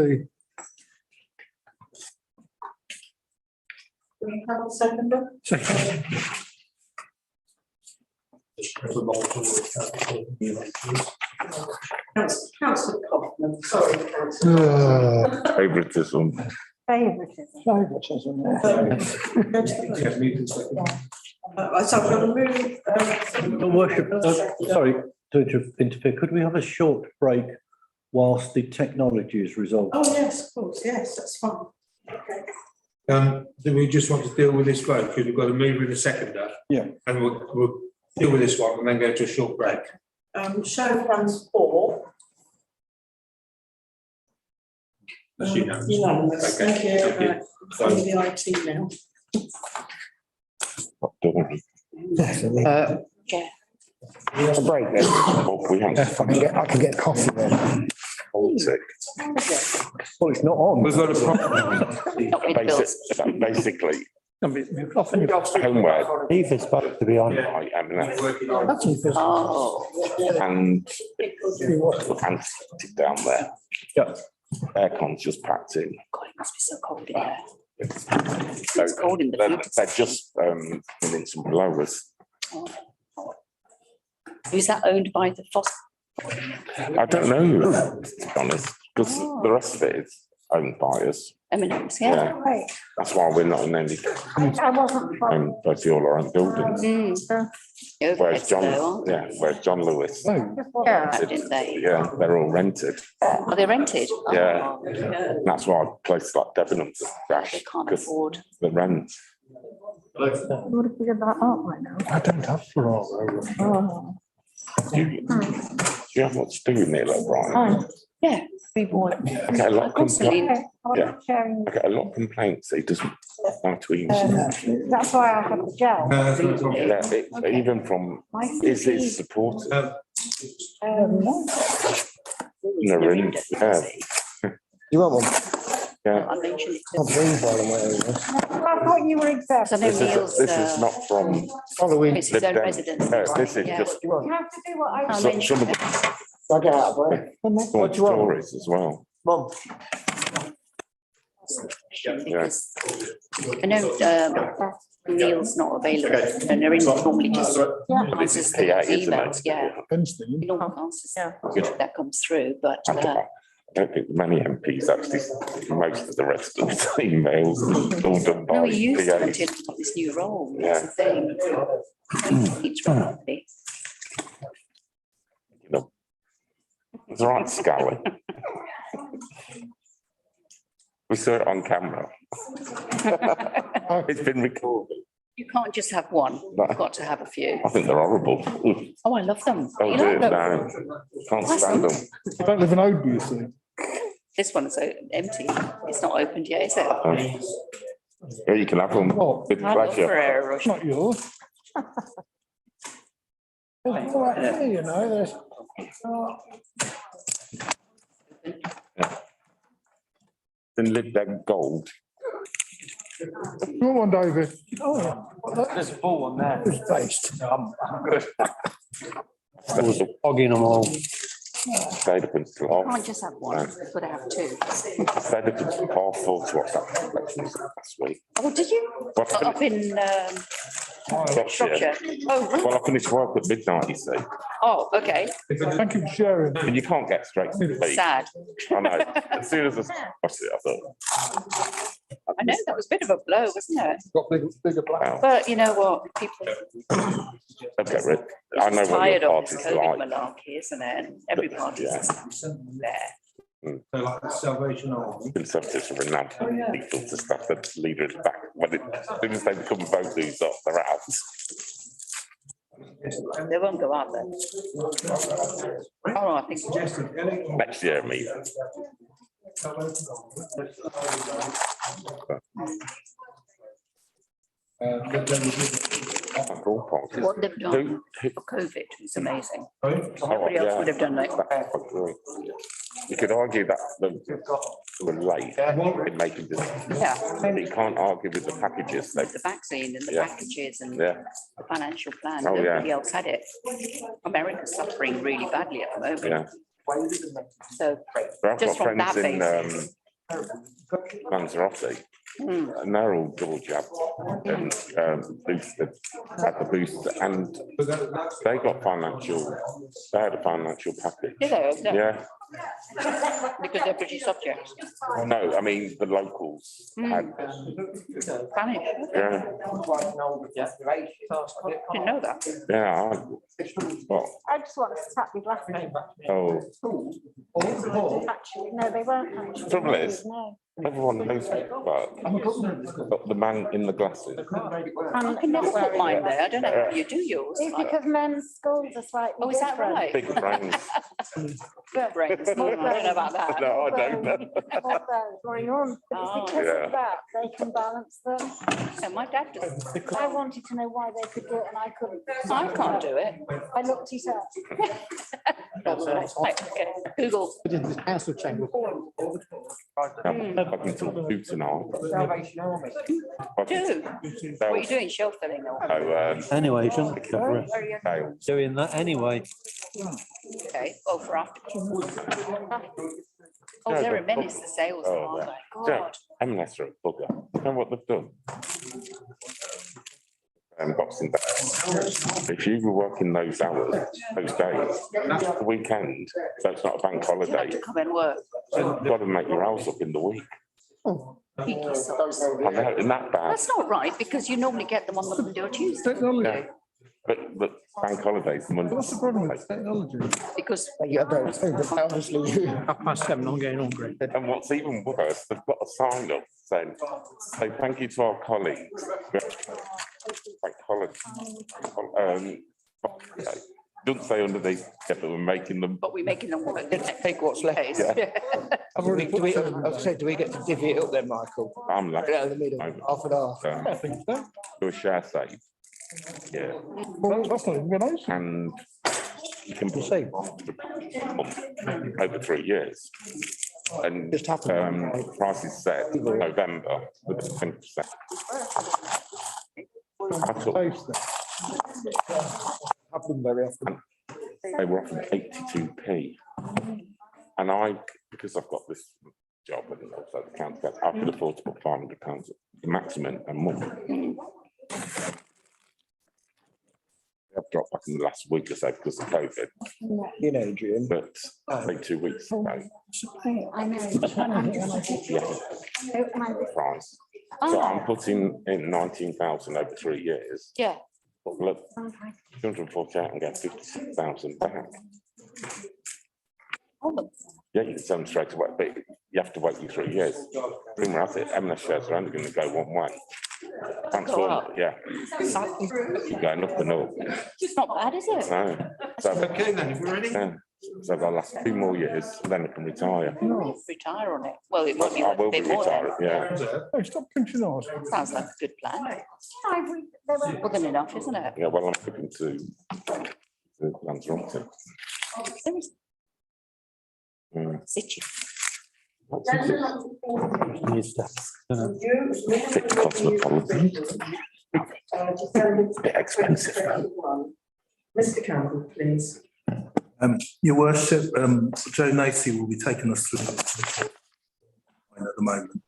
Do we have a seconder? Second. Councillor Kaufman, sorry, councillor. Favouritism. Favouritism. Favouritism, So I'm going to move. Your worship, sorry to interfere, could we have a short break whilst the technology is resolved? Oh, yes, of course, yes, that's fine. Okay. Do we just want to deal with this vote? Because we've got to move with a seconder. Yeah. And we'll deal with this one and then go to a short break. Show of hands for. That's unanimous. Unanimous, Okay, thank you. thank you. From the IT now. A break then. Well, we have I can get coffee then. politics. Well, it's not on. We've got a problem. Basically, Often. homework, Eve is supposed to be on. right, M&S, Oh, and down there. Yeah. Aircon's just packed in. God, it must be so cold in there. So It's cold in the flats. they're just in some blowers. Is that owned by the Foss? I don't know, to be honest, because the rest of it is owned by us. M&M's, yeah. Yeah, Right, that's why we're not in any, I wasn't. basically all our own buildings. Mm. Whereas John, Overheads though, yeah, whereas John Lewis, Yeah, didn't they? yeah, they're all rented. Are they rented? Yeah. Oh, That's why places like Debenhams dash, they can't because afford. the rent. Would have figured that out by now. I don't have Ferraro. Oh. Do you have what to do with Neil O'Brien? Yeah, we bought it. I get a lot of Constantly. complaints, Okay, I wasn't sharing. I get a lot of complaints, he doesn't like to use. That's why I have the gel. Yeah, even from My his supporters, Um, yeah, You want one? yeah. I mentioned it I'll to bring one away. I thought you were exempt. So I know Neil's, This is not from, Halloween. it's his own residence. this is Yeah. just You want? You have to do what I. I some mentioned of it. I'll get out of there. the What do you want? stories as well. Mum. Because I know Neil's not available and Erin normally just answers the Yeah, isn't it? emails, yeah. He normally answers that comes through, but I don't think many MPs actually, most of the residents' emails are all done by no, he used to PAs. until he got this new role, Yeah. that's the thing. It's right. You know. It's all right, Scully. We saw it on camera. It's been recorded. You can't just have one, you've got to have a few. I think they're horrible. Oh, I love them. Oh You dear, love them. no, can't stand them. I don't live in Oadby, you see. This one's empty, it's not opened yet, is it? Yeah, you can have them What? with I love pleasure. Ferrero Rocher. Not yours. Right here, you know, there's. Then live their gold. Go on, David. There's a full one there. Who's based? I'm good. Hogging them all. Stayed up until Can't half. just have one, we've got to have two. Stayed up until 4:30 to watch that election last week. Oh, did you? Well, Up in Shropshire? Oh, really? Well, I finished work at midnight, you see, Oh, okay, Thank you for sharing. and you can't get straight to the beat. sad. I know. As soon as I watched it, I thought, I know, that was a bit of a blow, wasn't it? Got bigger plans. wow, But you know what, people don't get rid. I know are what tired your of this party's COVID like. malarkey, isn't it? And every party's there. So like the Salvation Army. Conservatives are renowned people to stuff the leader is back. When it, as soon as they become vote these off, they're out. They won't go out then. Oh, I think. Next year, maybe. All parties. What they've done Who- for COVID is amazing. oh, Nobody else yeah. would have done it. You could argue that they were late in making decisions. Yeah, But you can't argue with the packages. They, the vaccine and the Yeah. packages and yeah, the financial plan. Oh, yeah. Nobody else had it. America's suffering really badly at the moment. yeah. So, But I've Just got from that friends in Lanzarote, hmm, and they're all double jabbed and boosted, had the booster, and they got they had a financial package. did they? Yeah, Because they're British subjects. no, I mean, the locals had, Spanish. yeah, Didn't know that. yeah. Well, I just want to tap your glasses. oh, Actually, no, they weren't actually. Trouble is- No. everyone knows it, but the man in the glasses. And I can never put mine there. I don't know how you do yours. it's because men's schools are slightly Oh, is that different. right? Big brains. Brains. I don't know about that. No, I don't know. Also, going on, but Oh. it's because Yeah. of that, they can balance them. So my dad does. I wanted to know why they could do it and I couldn't. I can't do it. I looked it up. Right, okay. Google. Council chamber. Up until 2 tonight. Do. What are you doing? Shelf filling or? So, Anyway, shouldn't sales. doing that anyway. Okay, well, for after. Oh, No, they're a but- menace, the sales Oh, are, yeah. my Yeah. God. M&S are a bugger. You know what they've done? Boxing Day. If you were working those hours, those days, that's the weekend, so it's not a bank You have holiday. to come and work. So you've got to make your hours up in the week. Peaky socks. I know, isn't that bad? That's not right, because you normally get them on the Monday or Tuesday, Technology. But bank holidays, Monday. What's the problem with technology? because Yeah, honestly. 7:30, I'm getting hungry. And what's even worse, they've got a sign up saying, say thank you to our colleagues. Bank holiday. Doesn't say underneath, yeah, but we're making them. but we're making them work. Take what's left. Yeah. Do we get to divvy it up then, Michael? I'm like, Put it out in the middle, half and half. I think so. do a share save. Yeah, Well, that's not even good, is it? and you can You see, over 3 years. And just happened. prices set November with 10%. I took, Taste it. Happen very often. they were offering 82p. And because I've got this job and also the county, I could afford to put £500 the maximum a month. I've dropped back in the last week or so because of COVID, You know, Adrian. but like 2 weeks ago, I know. yeah, price. So I'm putting in 19,000 over 3 years. Yeah, But look, 248 and get 56,000 back. Yeah, you can sell them straight away, but you have to wait your 3 years. Rumor has it, M&S shares are only going to go one way. Transform, yeah. Keep going up and up. it's not bad, is it? No. So, Okay, then, if you're ready. yeah. So they'll last 2 more years, then I can retire. Retire on it. Well, it might be I worth a will be bit more then. retired, yeah. Hey, stop pinching ours. Sounds like a good plan. More than enough, isn't it? Yeah, well, I'm hoping to Lanzarote. There is Mm. City. Fit cosmopolitan. Bit expensive. Mr. Campbell, please. Your worship, Joe Nacy will be taking us through this at the moment.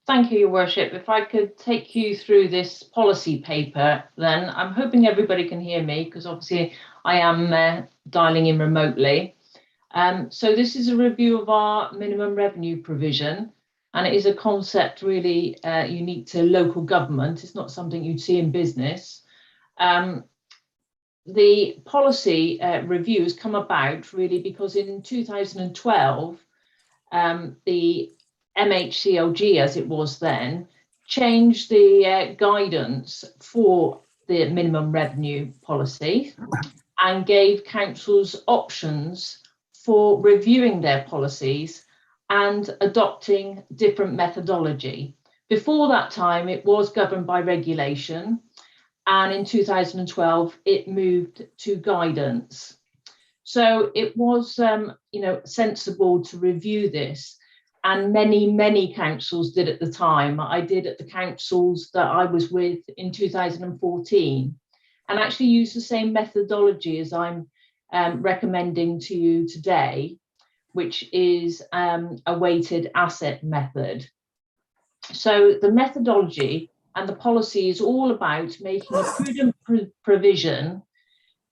Thank you, Your Worship. If I could take you through this policy paper, then I'm hoping everybody can hear me because obviously I am dialing in remotely. So this is a review of our minimum revenue provision, and it is a concept really unique to local government. It's not something you'd see in business. The policy review has come about really because in 2012, the MHCLG, as it was then, changed the guidance for the minimum revenue policy and gave councils options for reviewing their policies and adopting different methodology. Before that time, it was governed by regulation, and in 2012, it moved to guidance. So it was, sensible to review this. And many councils did at the time. I did at the councils that I was with in 2014, and actually used the same methodology as I'm recommending to you today, which is a weighted asset method. So the methodology and the policy is all about making a prudent provision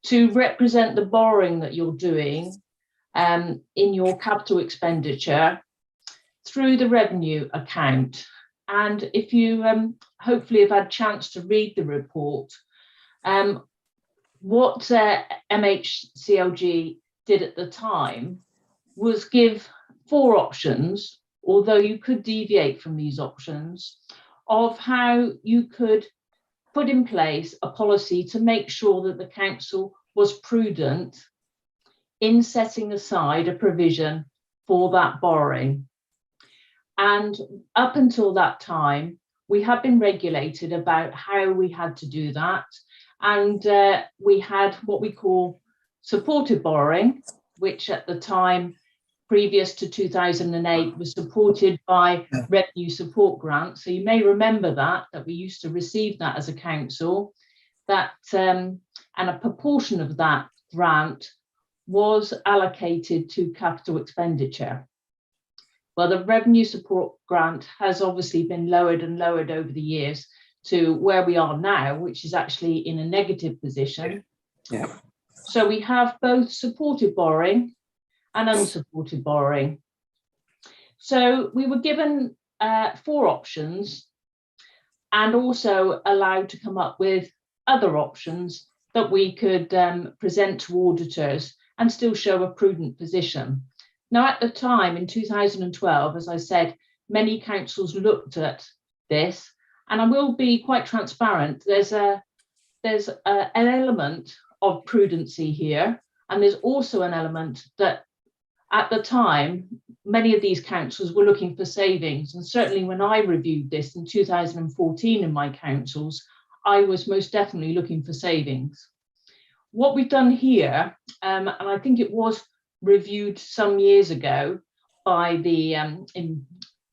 to represent the borrowing that you're doing in your capital expenditure through the revenue account. And if you hopefully have had a chance to read the report, what MHCLG did at the time was give 4 options, although you could deviate from these options, of how you could put in place a policy to make sure that the council was prudent in setting aside a provision for that borrowing. And up until that time, we had been regulated about how we had to do that. And we had what we call supported borrowing, which at the time, previous to 2008, was supported by revenue support grants. So you may remember that we used to receive that as a council, and a proportion of that grant was allocated to capital expenditure. Well, the revenue support grant has obviously been lowered and lowered over the years to where we are now, which is actually in a negative position. Yeah. So we have both supported borrowing and unsupported borrowing. So we were given 4 options and also allowed to come up with other options that we could present to auditors and still show a prudent position. Now, at the time in 2012, as I said, many councils looked at this, and I will be quite transparent. There's an element of prudency here, and there's also an element that at the time, many of these councils were looking for savings. And certainly when I reviewed this in 2014 in my councils, I was most definitely looking for savings. What we've done here, and I think it was reviewed some years ago by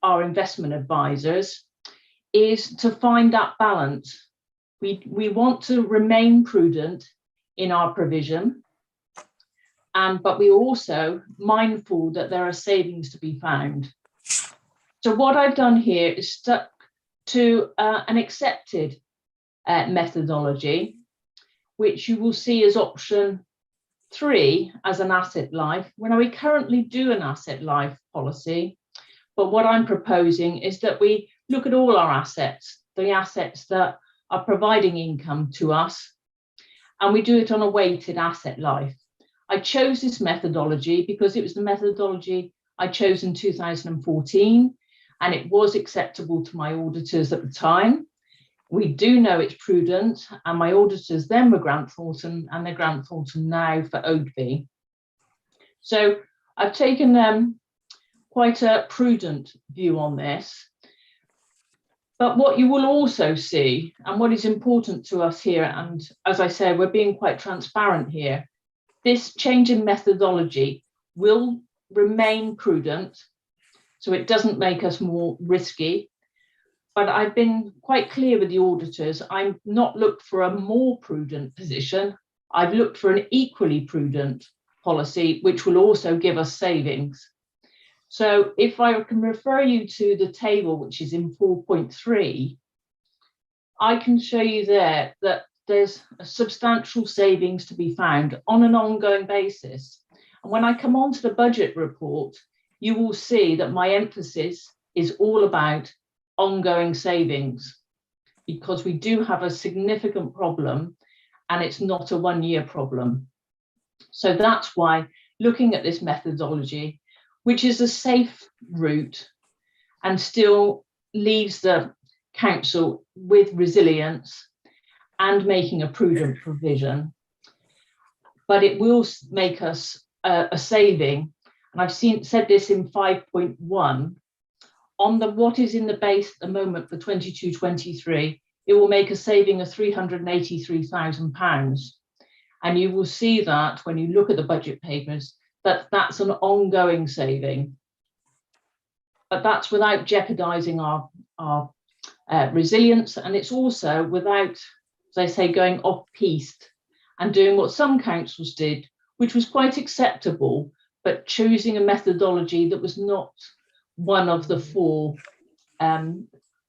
our investment advisors, is to find that balance. We want to remain prudent in our provision, but we're also mindful that there are savings to be found. So what I've done here is stuck to an accepted methodology, which you will see as option 3 as an asset life. When we currently do an asset life policy, but what I'm proposing is that we look at all our assets, the assets that are providing income to us, and we do it on a weighted asset life. I chose this methodology because it was the methodology I chose in 2014, and it was acceptable to my auditors at the time. We do know it's prudent, and my auditors then were Grant Thornton, and they're Grant Thornton now for Oadby. So I've taken quite a prudent view on this. But what you will also see, and what is important to us here, and as I say, we're being quite transparent here, this change in methodology will remain prudent, so it doesn't make us more risky. But I've been quite clear with the auditors, I'm not looked for a more prudent position. I've looked for an equally prudent policy, which will also give us savings. So if I can refer you to the table, which is in 4.3, I can show you there that there's a substantial savings to be found on an ongoing basis. And when I come on to the budget report, you will see that my emphasis is all about ongoing savings, because we do have a significant problem and it's not a one-year problem. So that's why looking at this methodology, which is a safe route and still leaves the council with resilience and making a prudent provision, but it will make us a saving. And I've said this in 5.1 on the what is in the base at the moment for 22-23, it will make a saving of £383,000. And you will see that when you look at the budget papers, that that's an ongoing saving. But that's without jeopardising our resilience, and it's also without, as I say, going off-piste and doing what some councils did, which was quite acceptable, but choosing a methodology that was not one of the four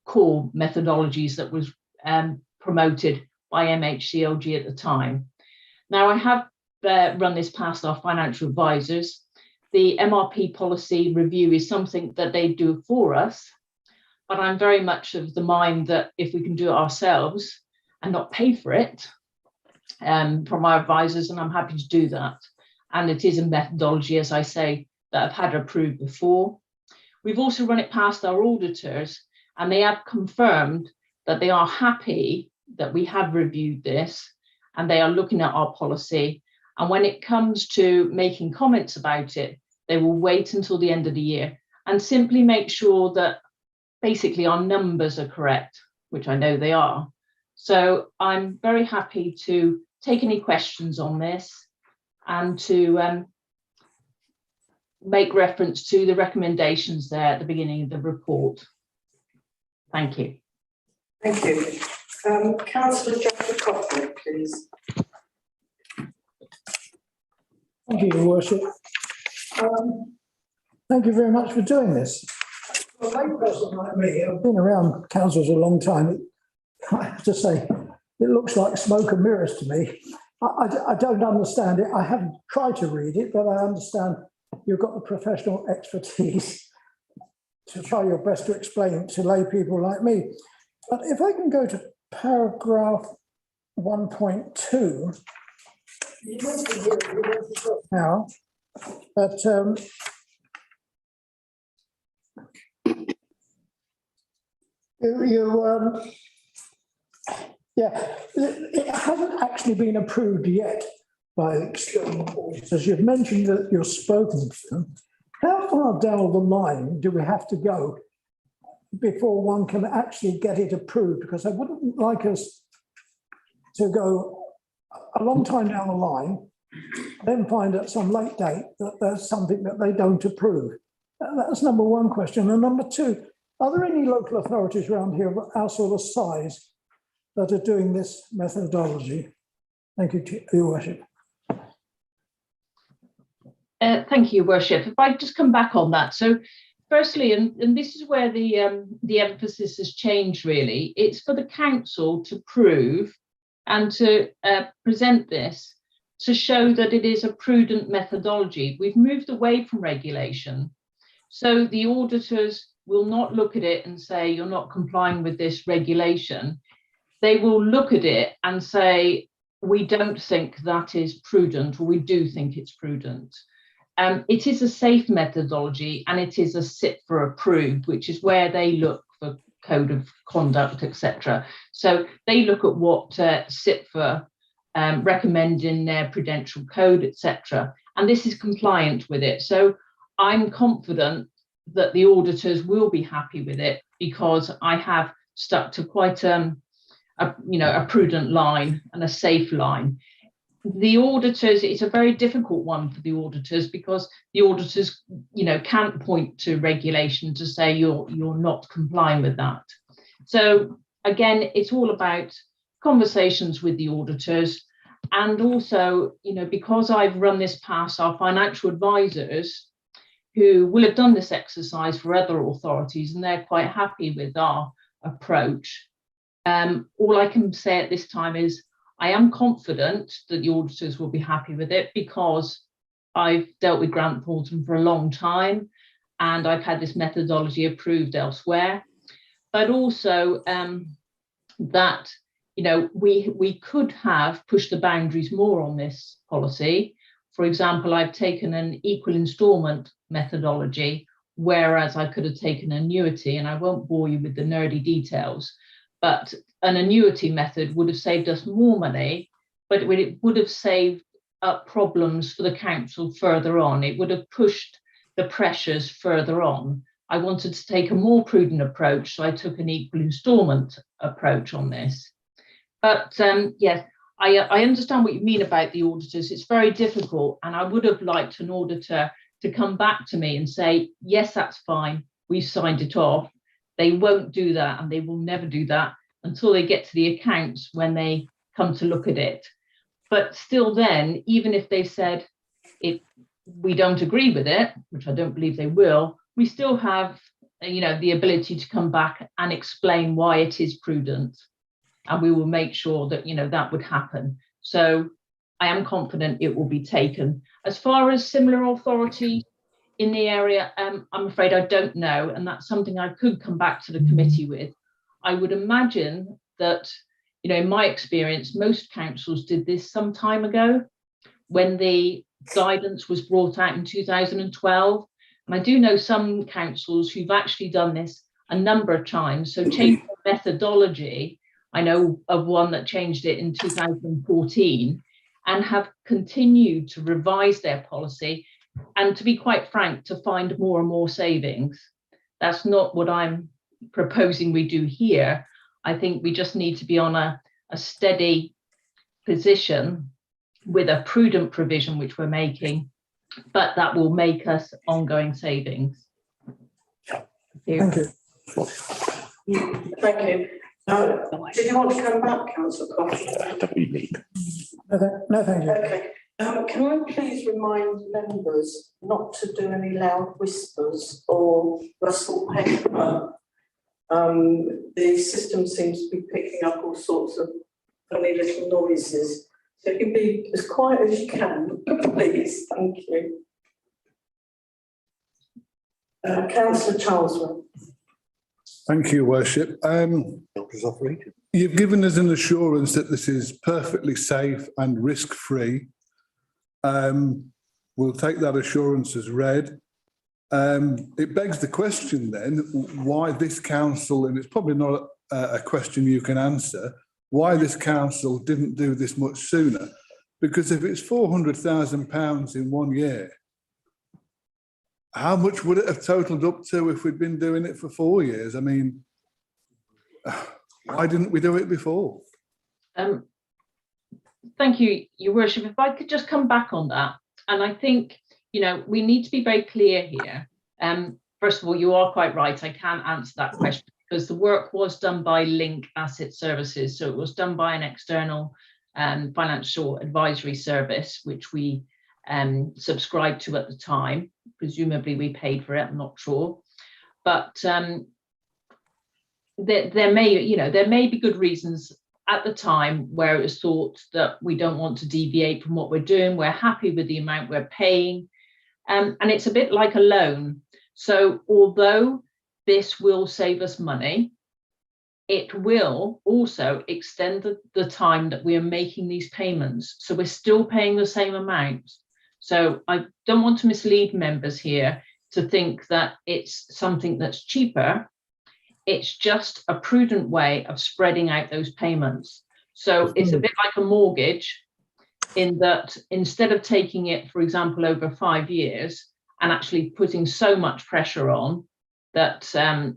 core methodologies that was promoted by MHCLG at the time. Now, I have run this past our financial advisors. The MRP policy review is something that they do for us, but I'm very much of the mind that if we can do it ourselves and not pay for it from our advisors, and I'm happy to do that. And it is a methodology, as I say, that I've had approved before. We've also run it past our auditors, and they have confirmed that they are happy that we have reviewed this and they are looking at our policy. And when it comes to making comments about it, they will wait until the end of the year and simply make sure that basically our numbers are correct, which I know they are. So I'm very happy to take any questions on this and to make reference to the recommendations there at the beginning of the report. Thank you. Thank you. Councillor Jeffrey Coughlin, please. Thank you, Your Worship. Thank you very much for doing this. For a layperson like me, I've been around councils a long time. I have to say, it looks like smoke and mirrors to me. I don't understand it. I haven't tried to read it, but I understand you've got the professional expertise to try your best to explain it to lay people like me. But if I can go to paragraph 1.2, now, but it hasn't actually been approved yet by external auditors. You've mentioned that you've spoken to them. How far down the line do we have to go before one can actually get it approved? Because I wouldn't like us to go a long time down the line, then find at some late date that there's something that they don't approve. That's number one question. And number two, are there any local authorities around here of our sort of size that are doing this methodology? Thank you, Your Worship. Thank you, Your Worship. If I just come back on that. So firstly, and this is where the emphasis has changed really, it's for the council to prove and to present this to show that it is a prudent methodology. We've moved away from regulation. So the auditors will not look at it and say, you're not complying with this regulation. They will look at it and say, we don't think that is prudent, or we do think it's prudent. It is a safe methodology and it is a CIPFA approved, which is where they look for code of conduct, etc. So they look at what CIPFA recommend in their prudential code, etc. And this is compliant with it. So I'm confident that the auditors will be happy with it, because I have stuck to quite a prudent line and a safe line. the auditors, it's a very difficult one for the auditors, because the auditors, can't point to regulation to say you're not complying with that. So again, it's all about conversations with the auditors. And also, because I've run this past our financial advisors, who will have done this exercise for other authorities, and they're quite happy with our approach. All I can say at this time is I am confident that the auditors will be happy with it, because I've dealt with Grant Thornton for a long time and I've had this methodology approved elsewhere. But also that we could have pushed the boundaries more on this policy. For example, I've taken an equal instalment methodology, whereas I could have taken annuity, and I won't bore you with the nerdy details, but an annuity method would have saved us more money, but it would have saved up problems for the council further on. It would have pushed the pressures further on. I wanted to take a more prudent approach, so I took an equal instalment approach on this. But yes, I understand what you mean about the auditors. It's very difficult, and I would have liked an auditor to come back to me and say, yes, that's fine, we've signed it off. They won't do that, and they will never do that until they get to the accounts when they come to look at it. But still then, even if they said we don't agree with it, which I don't believe they will, we still have the ability to come back and explain why it is prudent, and we will make sure that that would happen. So I am confident it will be taken. As far as similar authority in the area, I'm afraid I don't know, and that's something I could come back to the committee with. I would imagine that, in my experience, most councils did this some time ago when the guidance was brought out in 2012. And I do know some councils who've actually done this a number of times. So change the methodology. I know of one that changed it in 2014 and have continued to revise their policy, and to be quite frank, to find more and more savings. That's not what I'm proposing we do here. I think we just need to be on a steady position with a prudent provision, which we're making, but that will make us ongoing savings. Thank you. Thank you. Did you want to come back, Councillor Coughlin? Don't we need? No, thank you. Okay. Can I please remind members not to do any loud whispers or rustle paper? The system seems to be picking up all sorts of funny little noises. So if you can be as quiet as you can, please. Thank you. Councillor Charlesworth. Thank you, Worship. You've given us an assurance that this is perfectly safe and risk-free. We'll take that assurance as read. It begs the question then, why this council, and it's probably not a question you can answer, why this council didn't do this much sooner? Because if it's £400,000 in 1 year, how much would it have totaled up to if we'd been doing it for 4 years? I mean, why didn't we do it before? Thank you, Your Worship. If I could just come back on that, and I think, we need to be very clear here. First of all, you are quite right. I can't answer that question because the work was done by Link Asset Services. So it was done by an external financial advisory service, which we subscribed to at the time. Presumably we paid for it, I'm not sure. But there may be good reasons at the time where it was thought that we don't want to deviate from what we're doing. We're happy with the amount we're paying. And it's a bit like a loan. So although this will save us money, it will also extend the time that we are making these payments. So we're still paying the same amount. So I don't want to mislead members here to think that it's something that's cheaper. It's just a prudent way of spreading out those payments. So it's a bit like a mortgage in that instead of taking it, for example, over 5 years and actually putting so much pressure on that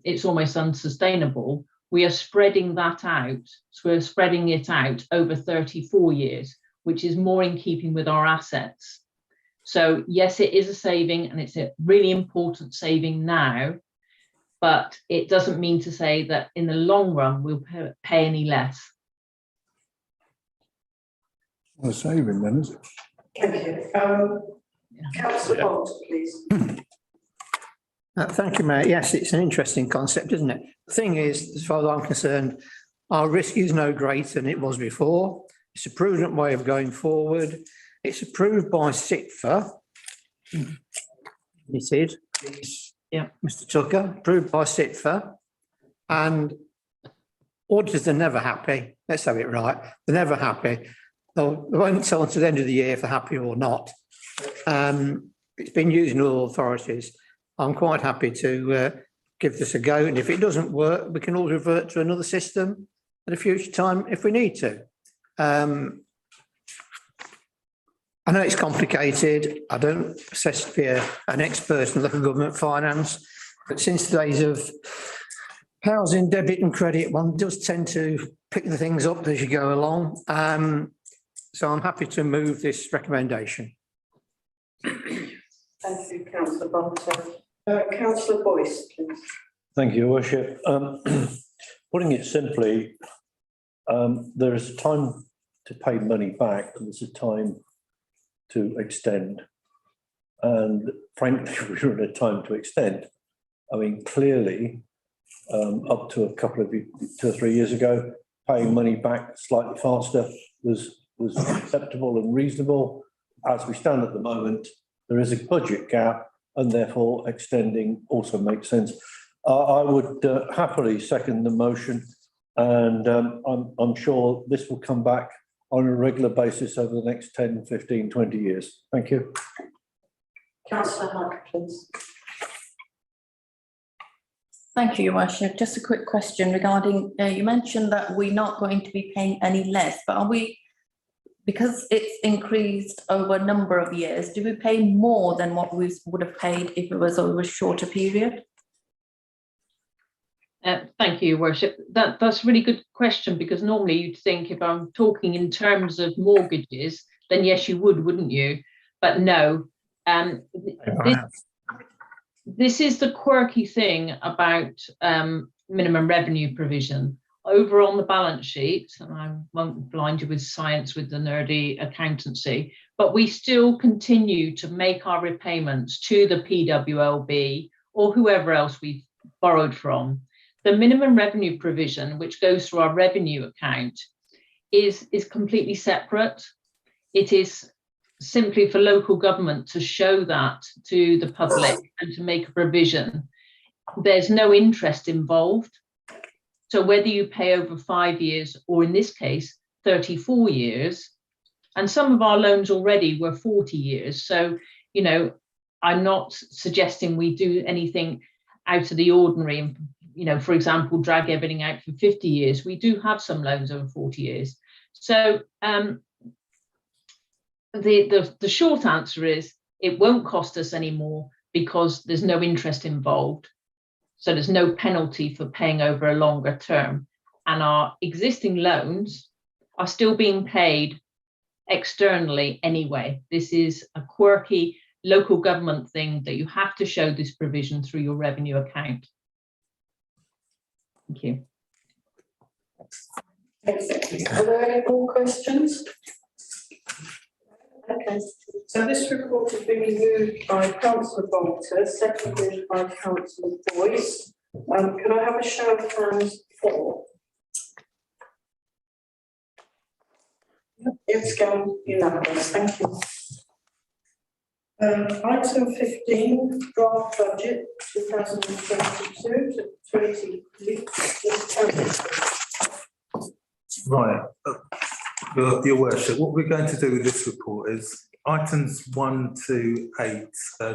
it's almost unsustainable, we are spreading that out. So we're spreading it out over 34 years, which is more in keeping with our assets. So yes, it is a saving, and it's a really important saving now, but it doesn't mean to say that in the long run we'll pay any less. Well, a saving then, is it? Thank you. Councillor Bolt, please. Thank you, Mayor. Yes, it's an interesting concept, isn't it? The thing is, as far as I'm concerned, our risk is no greater than it was before. It's a prudent way of going forward. It's approved by SITFA. It is. Yeah. Mr. Tucker, approved by SITFA. And auditors are never happy. Let's have it right. They're never happy. They won't tell until the end of the year if they're happy or not. It's been used in all authorities. I'm quite happy to give this a go. And if it doesn't work, we can all revert to another system at a future time if we need to. I know it's complicated. I don't assess to be an expert in local government finance, but since the days of housing, debit and credit, one does tend to pick the things up as you go along. So I'm happy to move this recommendation. Thank you, councillor Bolt. Councillor Boyce, please. Thank you, Your Worship. Putting it simply, there is a time to pay money back and there's a time to extend. And frankly, we're in a time to extend. I mean, clearly, up to a couple of 2 or 3 years ago, paying money back slightly faster was acceptable and reasonable. As we stand at the moment, there is a budget gap and therefore extending also makes sense. I would happily second the motion, and I'm sure this will come back on a regular basis over the next 10, 15, 20 years. Thank you. Councillor Hunt, please. Thank you, Your Worship. Just a quick question regarding, you mentioned that we're not going to be paying any less, but are we, because it's increased over a number of years, do we pay more than what we would have paid if it was over a shorter period? Thank you, Your Worship. That's a really good question, because normally you'd think if I'm talking in terms of mortgages, then yes, you would, wouldn't you? But no. This is the quirky thing about minimum revenue provision. Over on the balance sheet, and I won't blind you with science with the nerdy accountancy, but we still continue to make our repayments to the PWLB or whoever else we've borrowed from. The minimum revenue provision, which goes through our revenue account, is completely separate. It is simply for local government to show that to the public and to make a provision. There's no interest involved. So whether you pay over 5 years, or in this case, 34 years, and some of our loans already were 40 years. So, you know, I'm not suggesting we do anything out of the ordinary and, you know, for example, drag everything out for 50 years. We do have some loans over 40 years. So the short answer is it won't cost us any more because there's no interest involved. So there's no penalty for paying over a longer term. And our existing loans are still being paid externally anyway. This is a quirky local government thing that you have to show this provision through your revenue account. Thank you. Are there any more questions? Okay, so this report has been moved by councillor Bolter, seconded by councillor Boyce. Can I have a show of hands for? It's gone unanimous, thank you. Item 15, draft budget 2022 to 23. Right. Your Worship, what we're going to do with this report is items 1 to 8,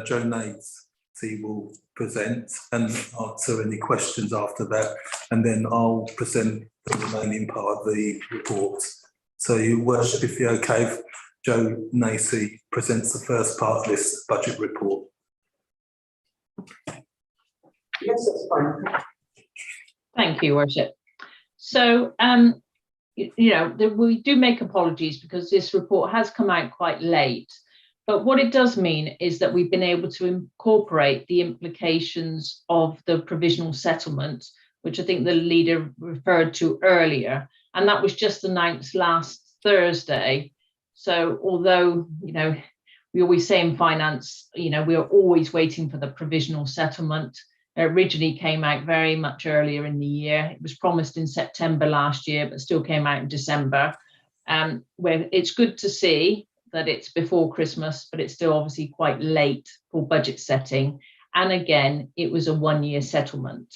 Joe Nacy will present and answer any questions after that, and then I'll present the remaining part of the report. So, Your Worship, if you're okay, if Joe Nacy presents the first part of this budget report. Yes, that's fine. Thank you, Worship. So, we do make apologies because this report has come out quite late. But what it does mean is that we've been able to incorporate the implications of the provisional settlement, which I think the leader referred to earlier. And that was just announced last Thursday. So although, we always say in finance, we are always waiting for the provisional settlement. It originally came out very much earlier in the year. It was promised in September last year, but still came out in December. Where it's good to see that it's before Christmas, but it's still obviously quite late for budget setting. And again, it was a one-year settlement.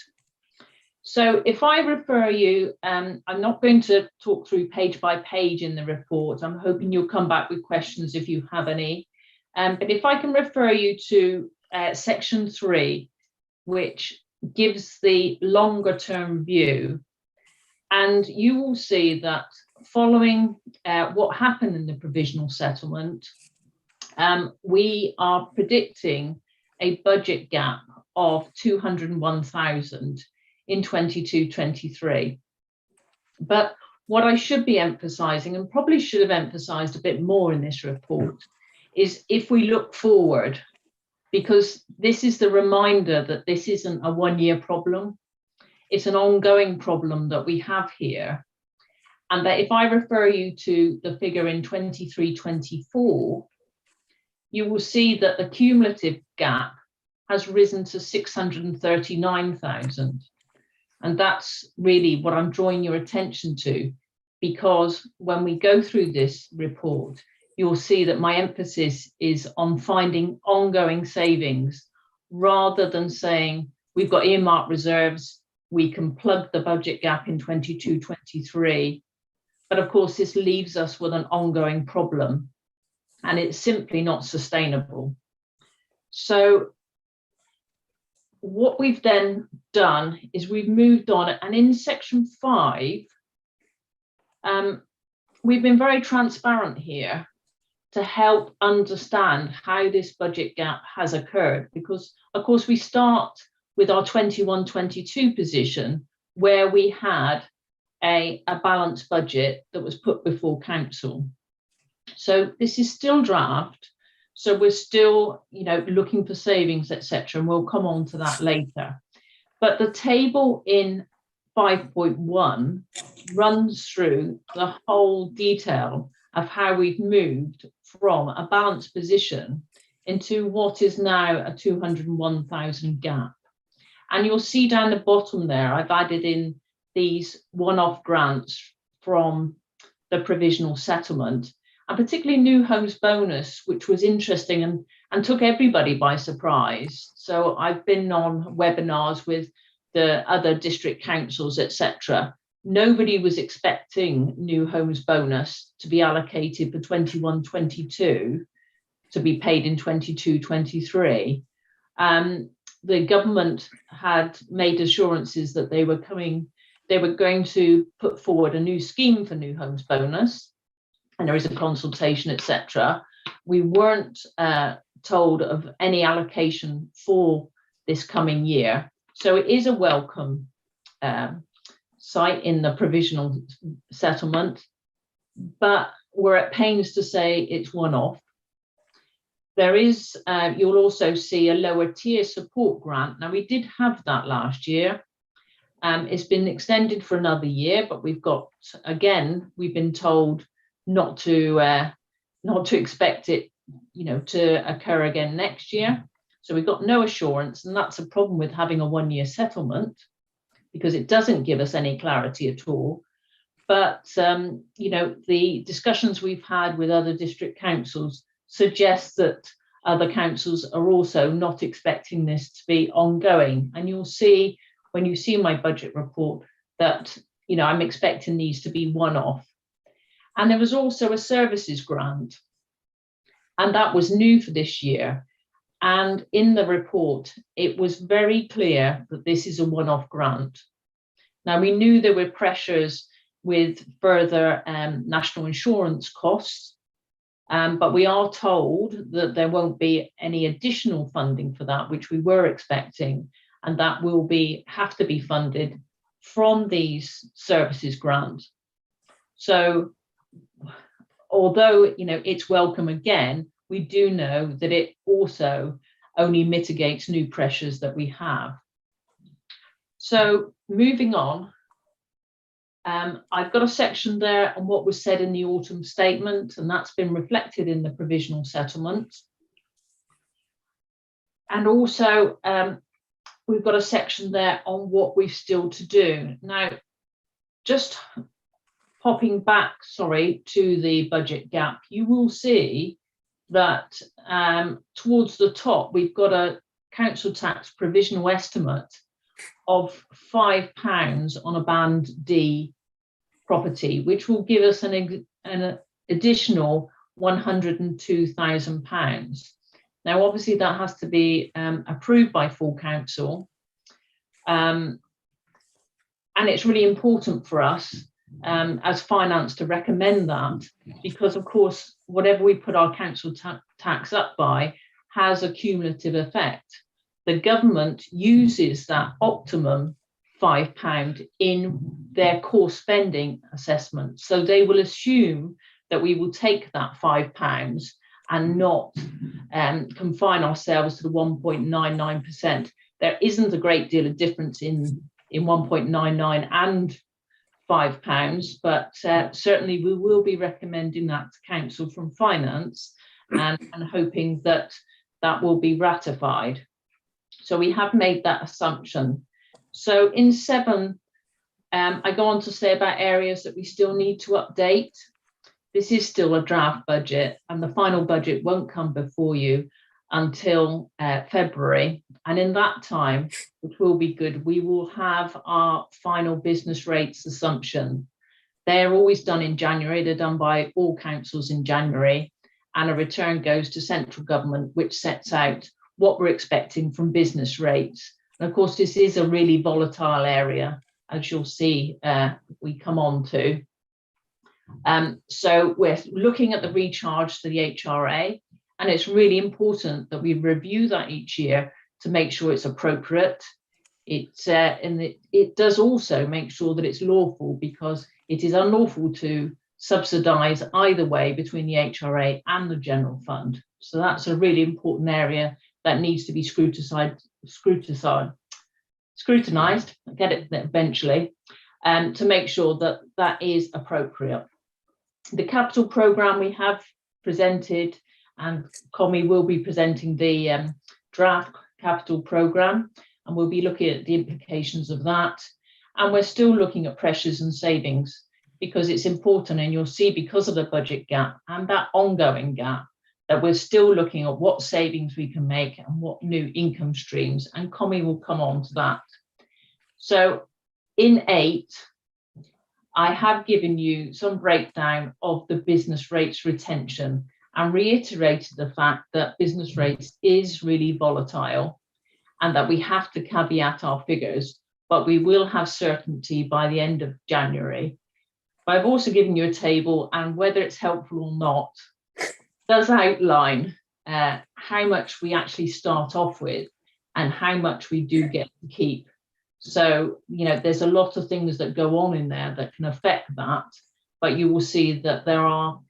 So if I refer you, I'm not going to talk through page by page in the report. I'm hoping you'll come back with questions if you have any. But if I can refer you to section 3, which gives the longer term view, and you will see that following what happened in the provisional settlement, we are predicting a budget gap of 201,000 in 22-23. But what I should be emphasising, and probably should have emphasised a bit more in this report, is if we look forward, because this is the reminder that this isn't a one-year problem, it's an ongoing problem that we have here. And that if I refer you to the figure in 23-24, you will see that the cumulative gap has risen to 639,000. And that's really what I'm drawing your attention to, because when we go through this report, you'll see that my emphasis is on finding ongoing savings rather than saying we've got earmarked reserves, we can plug the budget gap in 22-23. But of course, this leaves us with an ongoing problem and it's simply not sustainable. So what we've then done is we've moved on, and in section 5, we've been very transparent here to help understand how this budget gap has occurred, because of course we start with our 21-22 position where we had a balanced budget that was put before council. So this is still draft, so we're still looking for savings, etc., and we'll come on to that later. But the table in 5.1 runs through the whole detail of how we've moved from a balanced position into what is now a 201,000 gap. And you'll see down the bottom there, I've added in these one-off grants from the provisional settlement, and particularly New Homes Bonus, which was interesting and took everybody by surprise. So I've been on webinars with the other district councils, etc. Nobody was expecting New Homes Bonus to be allocated for 21-22 to be paid in 22-23. The government had made assurances that they were going to put forward a new scheme for New Homes Bonus, and there is a consultation, etc. We weren't told of any allocation for this coming year. So it is a welcome site in the provisional settlement, but we're at pains to say it's one-off. There is, you'll also see a lower tier support grant. Now, we did have that last year. It's been extended for another year, but we've got, again, we've been told not to expect it, to occur again next year. So we've got no assurance, and that's a problem with having a one-year settlement, because it doesn't give us any clarity at all. But, the discussions we've had with other district councils suggest that other councils are also not expecting this to be ongoing. And you'll see, when you see my budget report, that, I'm expecting these to be one-off. And there was also a services grant, and that was new for this year. And in the report, it was very clear that this is a one-off grant. Now, we knew there were pressures with further national insurance costs, but we are told that there won't be any additional funding for that, which we were expecting, and that will have to be funded from these services grants. So although, you know, it's welcome again, we do know that it also only mitigates new pressures that we have. So moving on, I've got a section there on what was said in the autumn statement, and that's been reflected in the provisional settlement. And also, we've got a section there on what we've still to do. Now, just popping back, to the budget gap, you will see that towards the top, we've got a council tax provisional estimate of £5 on a band D property, which will give us an additional £102,000. Now, obviously, that has to be approved by full council. And it's really important for us as finance to recommend that, because, of course, whatever we put our council tax up by has a cumulative effect. The government uses that optimum £5 in their core spending assessment. So they will assume that we will take that £5 and not confine ourselves to the 1.99%. There isn't a great deal of difference in 1.99 and £5, but certainly we will be recommending that to council from finance and hoping that that will be ratified. So we have made that assumption. So in 7, I go on to say about areas that we still need to update. This is still a draft budget, and the final budget won't come before you until February. And in that time, which will be good, we will have our final business rates assumption. They're always done in January. They're done by all councils in January, and a return goes to central government, which sets out what we're expecting from business rates. And of course, this is a really volatile area, as you'll see we come on to. So we're looking at the recharge to the HRA, and it's really important that we review that each year to make sure it's appropriate. It does also make sure that it's lawful, because it is unlawful to subsidise either way between the HRA and the general fund. So that's a really important area that needs to be scrutinised, I'll get it eventually, to make sure that that is appropriate. The capital programme we have presented, and Connie will be presenting the draft capital programme, and we'll be looking at the implications of that. And we're still looking at pressures and savings, because it's important, and you'll see because of the budget gap and that ongoing gap, that we're still looking at what savings we can make and what new income streams, and Connie will come on to that. So in 8, I have given you some breakdown of the business rates retention and reiterated the fact that business rates is really volatile and that we have to caveat our figures, but we will have certainty by the end of January. But I've also given you a table, and whether it's helpful or not, does outline how much we actually start off with and how much we do get to keep. So, you know, there's a lot of things that go on in there that can affect that, but you will see that there are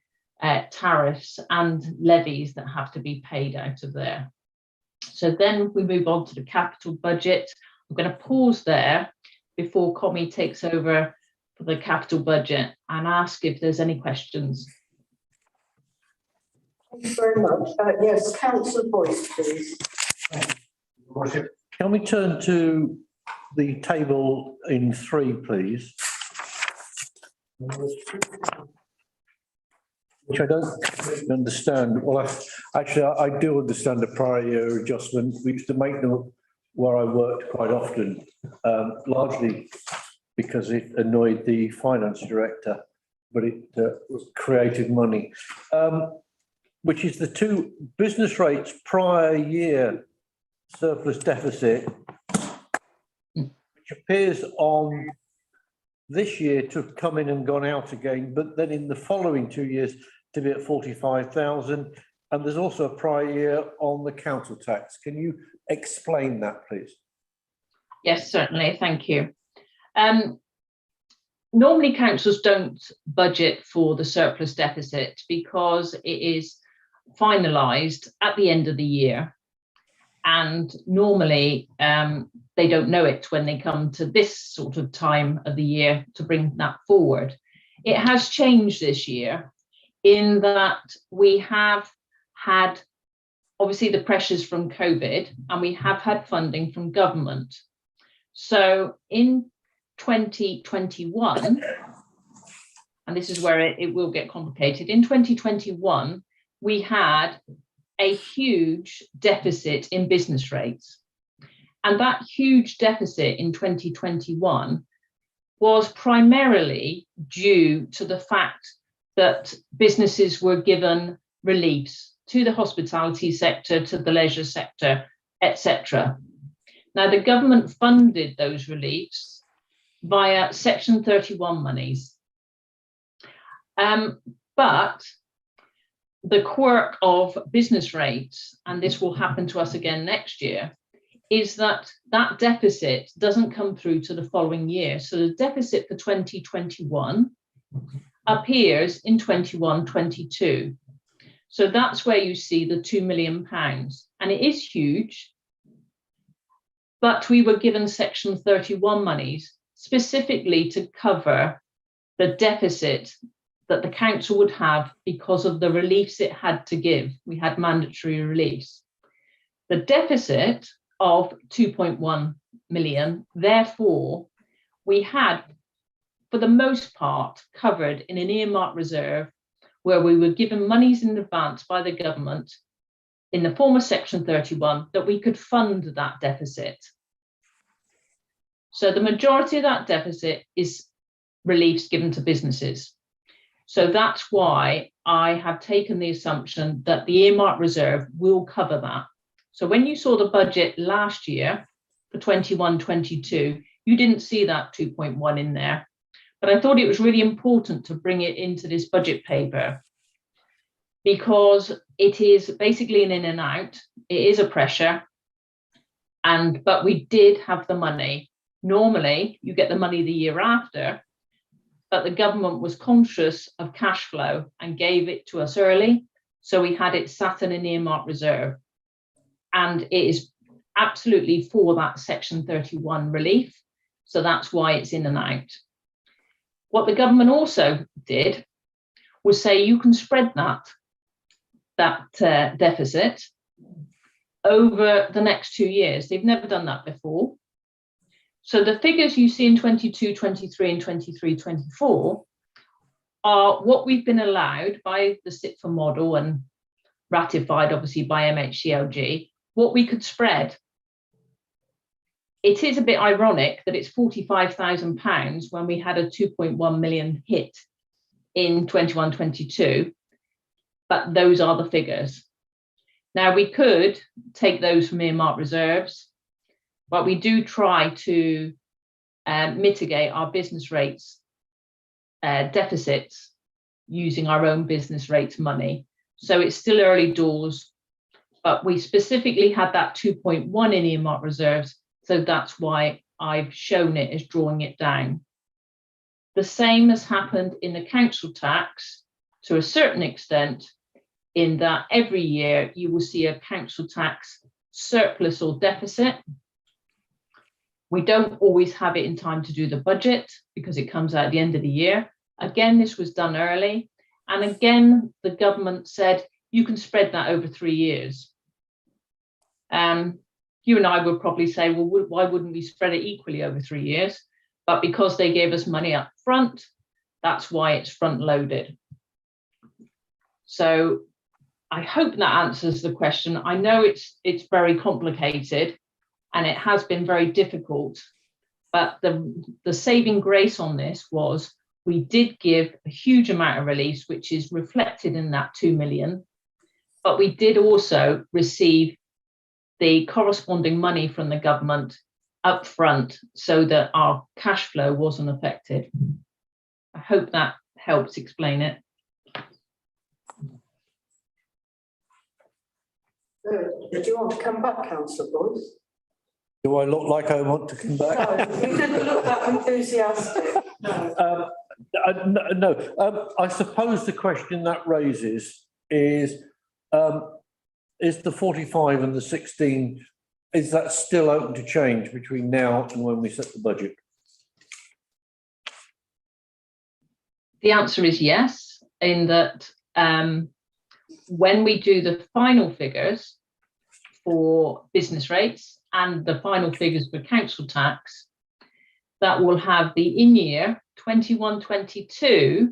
tariffs and levies that have to be paid out of there. So then we move on to the capital budget. I'm going to pause there before Connie takes over for the capital budget and ask if there's any questions. Thank you very much. Yes, Councillor Boyce, please. Can we turn to the table in 3, please? Which I don't understand. Well, I do understand the prior year adjustment. We used to make them where I worked quite often, largely because it annoyed the finance director, but it created money. Which is the 2 business rates prior year surplus deficit, which appears on this year to have come in and gone out again, but then in the following 2 years to be at 45,000. And there's also a prior year on the council tax. Can you explain that, please? Yes, certainly. Thank you. normally councils don't budget for the surplus deficit because it is finalised at the end of the year. And normally they don't know it when they come to this sort of time of the year to bring that forward. It has changed this year in that we have had obviously the pressures from COVID and we have had funding from government. So in 2021, and this is where it will get complicated, in 2021, we had a huge deficit in business rates. And that huge deficit in 2021 was primarily due to the fact that businesses were given reliefs to the hospitality sector, to the leisure sector, etc. Now, the government funded those reliefs via Section 31 monies. But the quirk of business rates, and this will happen to us again next year, is that that deficit doesn't come through to the following year. So the deficit for 2021 appears in 21-22. So that's where you see the £2 million. And it is huge, but we were given Section 31 monies specifically to cover the deficit that the council would have because of the reliefs it had to give. We had mandatory reliefs. The deficit of 2.1 million, therefore, we had, for the most part, covered in an earmark reserve where we were given monies in advance by the government in the form of Section 31 that we could fund that deficit. So the majority of that deficit is reliefs given to businesses. So that's why I have taken the assumption that the earmark reserve will cover that. So when you saw the budget last year for 21-22, you didn't see that 2.1 in there. But I thought it was really important to bring it into this budget paper because it is basically an in and out. It is a pressure, but we did have the money. Normally, you get the money the year after, but the government was conscious of cash flow and gave it to us early. So we had it sat in an earmark reserve. And it is absolutely for that Section 31 relief. So that's why it's in and out. What the government also did was say you can spread that deficit over the next 2 years. They've never done that before. So the figures you see in 22, 23 and 23, 24 are what we've been allowed by the SITFA model and ratified obviously by MHCLG, what we could spread. It is a bit ironic that it's £45,000 when we had a 2.1 million hit in 21-22, but those are the figures. Now we could take those from earmark reserves, but we do try to mitigate our business rates deficits using our own business rates money. So it's still early doors, but we specifically had that 2.1 in earmark reserves. So that's why I've shown it as drawing it down. The same has happened in the council tax to a certain extent, in that every year you will see a council tax surplus or deficit. We don't always have it in time to do the budget because it comes out at the end of the year. Again, this was done early. And again, the government said, you can spread that over 3 years. You and I would probably say, well, why wouldn't we spread it equally over 3 years? But because they gave us money up front, that's why it's front loaded. So I hope that answers the question. I know it's very complicated and it has been very difficult, but the saving grace on this was we did give a huge amount of release, which is reflected in that 2 million, but we did also receive the corresponding money from the government up front so that our cash flow wasn't affected. I hope that helps explain it. Did you want to come back, Councillor Boyce? Do I look like I want to come back? No, you didn't look that enthusiastic. No, I suppose the question that raises is the 45 and the 16, is that still open to change between now and when we set the budget? The answer is yes, in that when we do the final figures for business rates and the final figures for council tax, that will have the in-year 21-22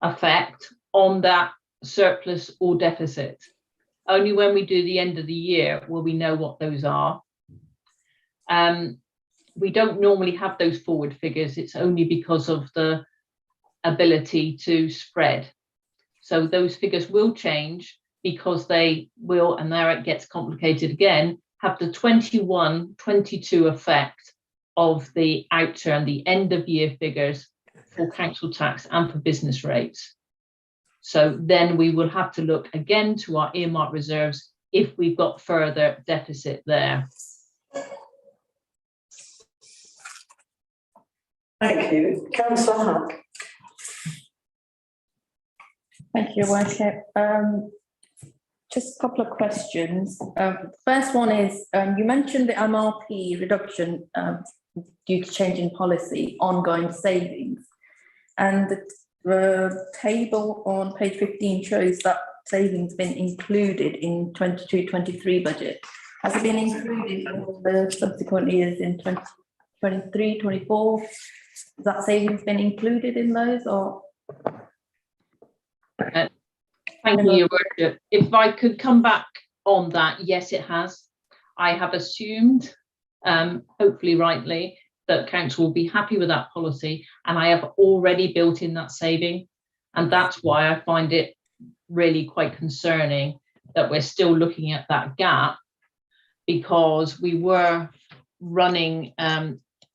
effect on that surplus or deficit. Only when we do the end of the year will we know what those are. We don't normally have those forward figures. It's only because of the ability to spread. So those figures will change because they will, and there it gets complicated again, have the 21-22 effect of the outturn, the end of year figures for council tax and for business rates. So then we will have to look again to our earmark reserves if we've got further deficit there. Thank you. Councillor Huck. Thank you, Your Worship. Just a couple of questions. First one is, you mentioned the MRP reduction due to change in policy, ongoing savings. And the table on page 15 shows that savings been included in 22-23 budget. Has it been included in the subsequent years in 2023-24? Has that savings been included in those, or? Thank you, Your Worship. If I could come back on that, yes, it has. I have assumed, hopefully rightly, that council will be happy with that policy, and I have already built in that saving. And that's why I find it really quite concerning that we're still looking at that gap, because we were running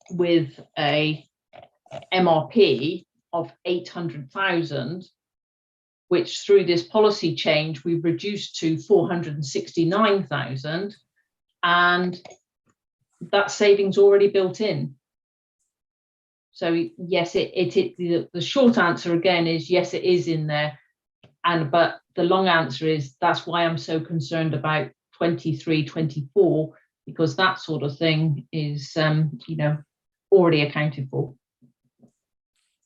with a MRP of 800,000, which through this policy change we've reduced to 469,000, and that savings already built in. So yes, the short answer again is yes, it is in there, but the long answer is that's why I'm so concerned about 23-24, because that sort of thing is already accounted for.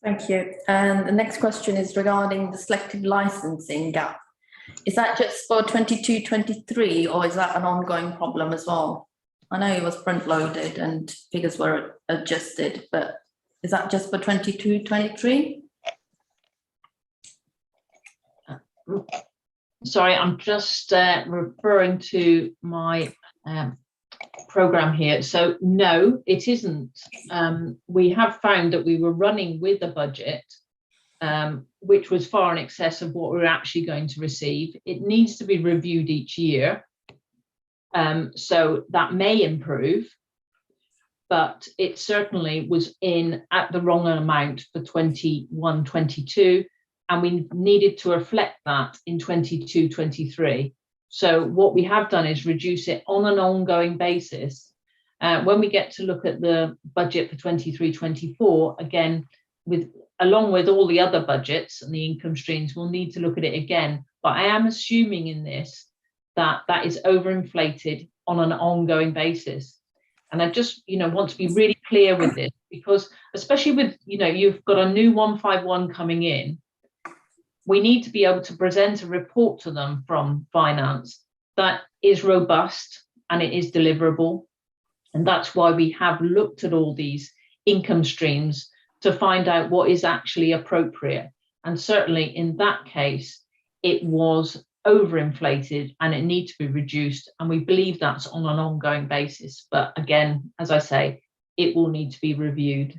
Thank you. And the next question is regarding the selective licensing gap. Is that just for 22-23, or is that an ongoing problem as well? I know it was front loaded and figures were adjusted, but is that just for 22-23? Sorry, I'm just referring to my program here. So no, it isn't. We have found that we were running with a budget which was far in excess of what we're actually going to receive. It needs to be reviewed each year, so that may improve, but it certainly was in at the wrong amount for 21-22, and we needed to reflect that in 22-23. So what we have done is reduce it on an ongoing basis. When we get to look at the budget for 23-24, again, along with all the other budgets and the income streams, we'll need to look at it again. But I am assuming in this that that is overinflated on an ongoing basis. And I just, want to be really clear with this, because especially with, you've got a new 151 coming in, we need to be able to present a report to them from finance that is robust and it is deliverable. And that's why we have looked at all these income streams to find out what is actually appropriate. And certainly in that case, it was overinflated and it needs to be reduced. And we believe that's on an ongoing basis. But again, as I say, it will need to be reviewed.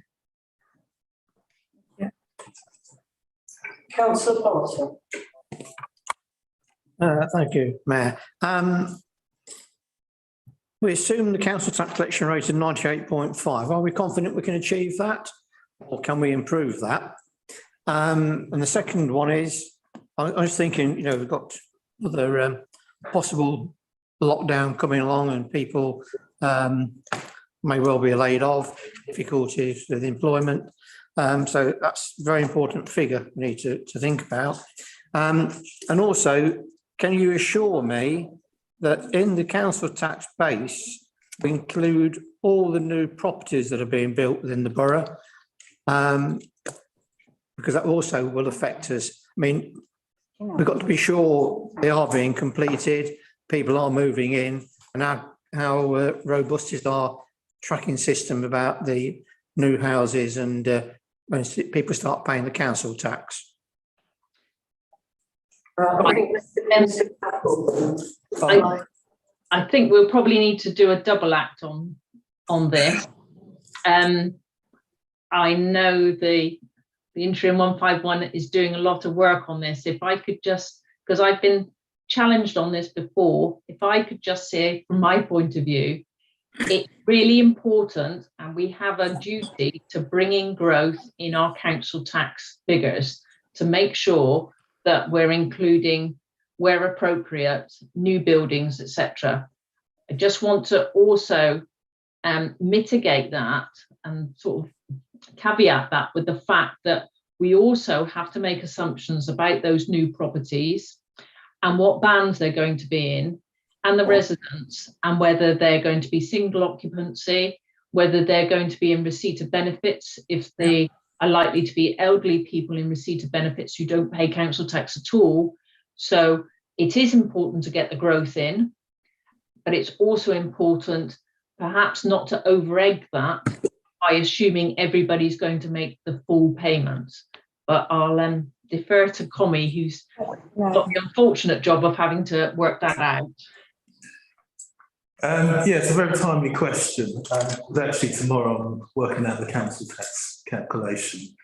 Councillor Potter. Thank you, Mayor. We assume the council tax collection rate of 98.5. Are we confident we can achieve that, or can we improve that? And the second one is, I was thinking, we've got other possible lockdown coming along, and people may well be laid off, difficulties with employment. So that's a very important figure we need to think about. And also, can you assure me that in the council tax base, we include all the new properties that are being built within the borough? Because that also will affect us. I mean, we've got to be sure they are being completed, people are moving in, and how robust is our tracking system about the new houses and when people start paying the council tax. I think we'll probably need to do a double act on this. I know the interim 151 is doing a lot of work on this. If I could just, because I've been challenged on this before, if I could just say from my point of view, it's really important, and we have a duty to bring in growth in our council tax figures to make sure that we're including, where appropriate, new buildings, etc. I just want to also mitigate that and sort of caveat that with the fact that we also have to make assumptions about those new properties and what bands they're going to be in, and the residents, and whether they're going to be single occupancy, whether they're going to be in receipt of benefits, if they are likely to be elderly people in receipt of benefits who don't pay council tax at all. So it is important to get the growth in, but it's also important perhaps not to over-egg that by assuming everybody's going to make the full payments. But I'll defer to Commie, who's got the unfortunate job of having to work that out. Yeah, it's a very timely question. Actually, tomorrow I'm working out the council tax calculation.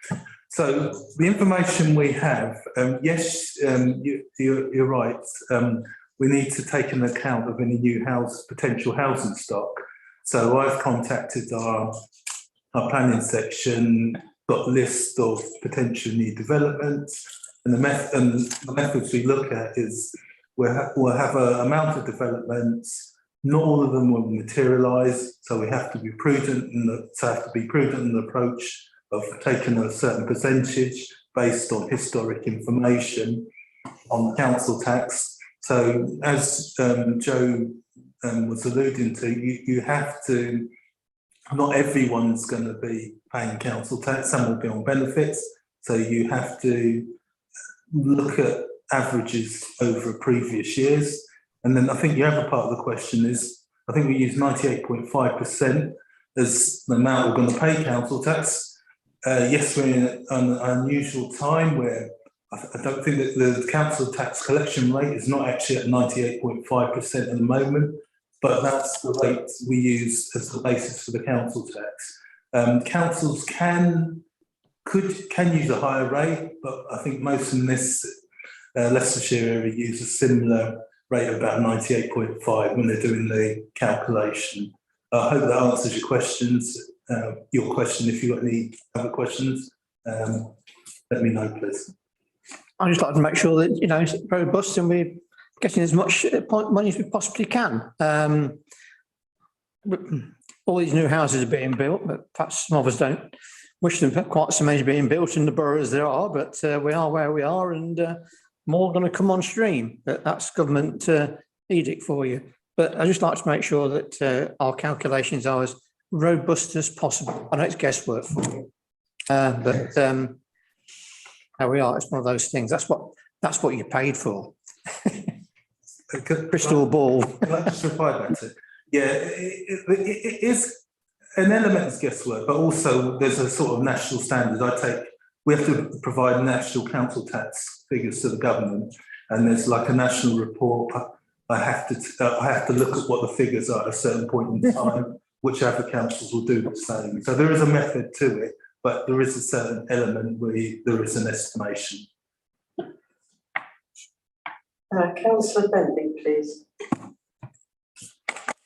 So the information we have, yes, you're right. We need to take into account of any new potential housing stock. So I've contacted our planning section, got a list of potential new developments, and the methods we look at is we'll have an amount of developments. Not all of them will materialise, so we have to be prudent in the approach of taking a certain percentage based on historic information on council tax. So as Joe was alluding to, you have to, not everyone's going to be paying council tax, some will be on benefits, so you have to look at averages over previous years. And then I think the other part of the question is, I think we use 98.5% as the amount we're going to pay council tax. Yes, we're in an unusual time where I don't think that the council tax collection rate is not actually at 98.5% at the moment, but that's the rate we use as the basis for the council tax. Councils can use a higher rate, but I think most in this Leicestershire area use a similar rate of about 98.5 when they're doing the calculation. I hope that answers your questions. Your question, if you've got any other questions, let me know, please. I'd just like to make sure that, it's robust and we're getting as much money as we possibly can. All these new houses are being built, but perhaps some of us don't wish them quite so many being built in the borough as there are, but we are where we are, and more going to come on stream. But that's government edict for you. But I just like to make sure that our calculations are as robust as possible. I know it's guesswork for you, but there we are. It's one of those things. That's what you're paid for. Crystal ball. Can I just reply back to it? Yeah, it is an element of guesswork, but also there's a sort of national standard. We have to provide national council tax figures to the government, and there's like a national report. I have to look at what the figures are at a certain point in time, which other councils will do the same. So there is a method to it, but there is a certain element where there is an estimation. Councillor Bentley, please.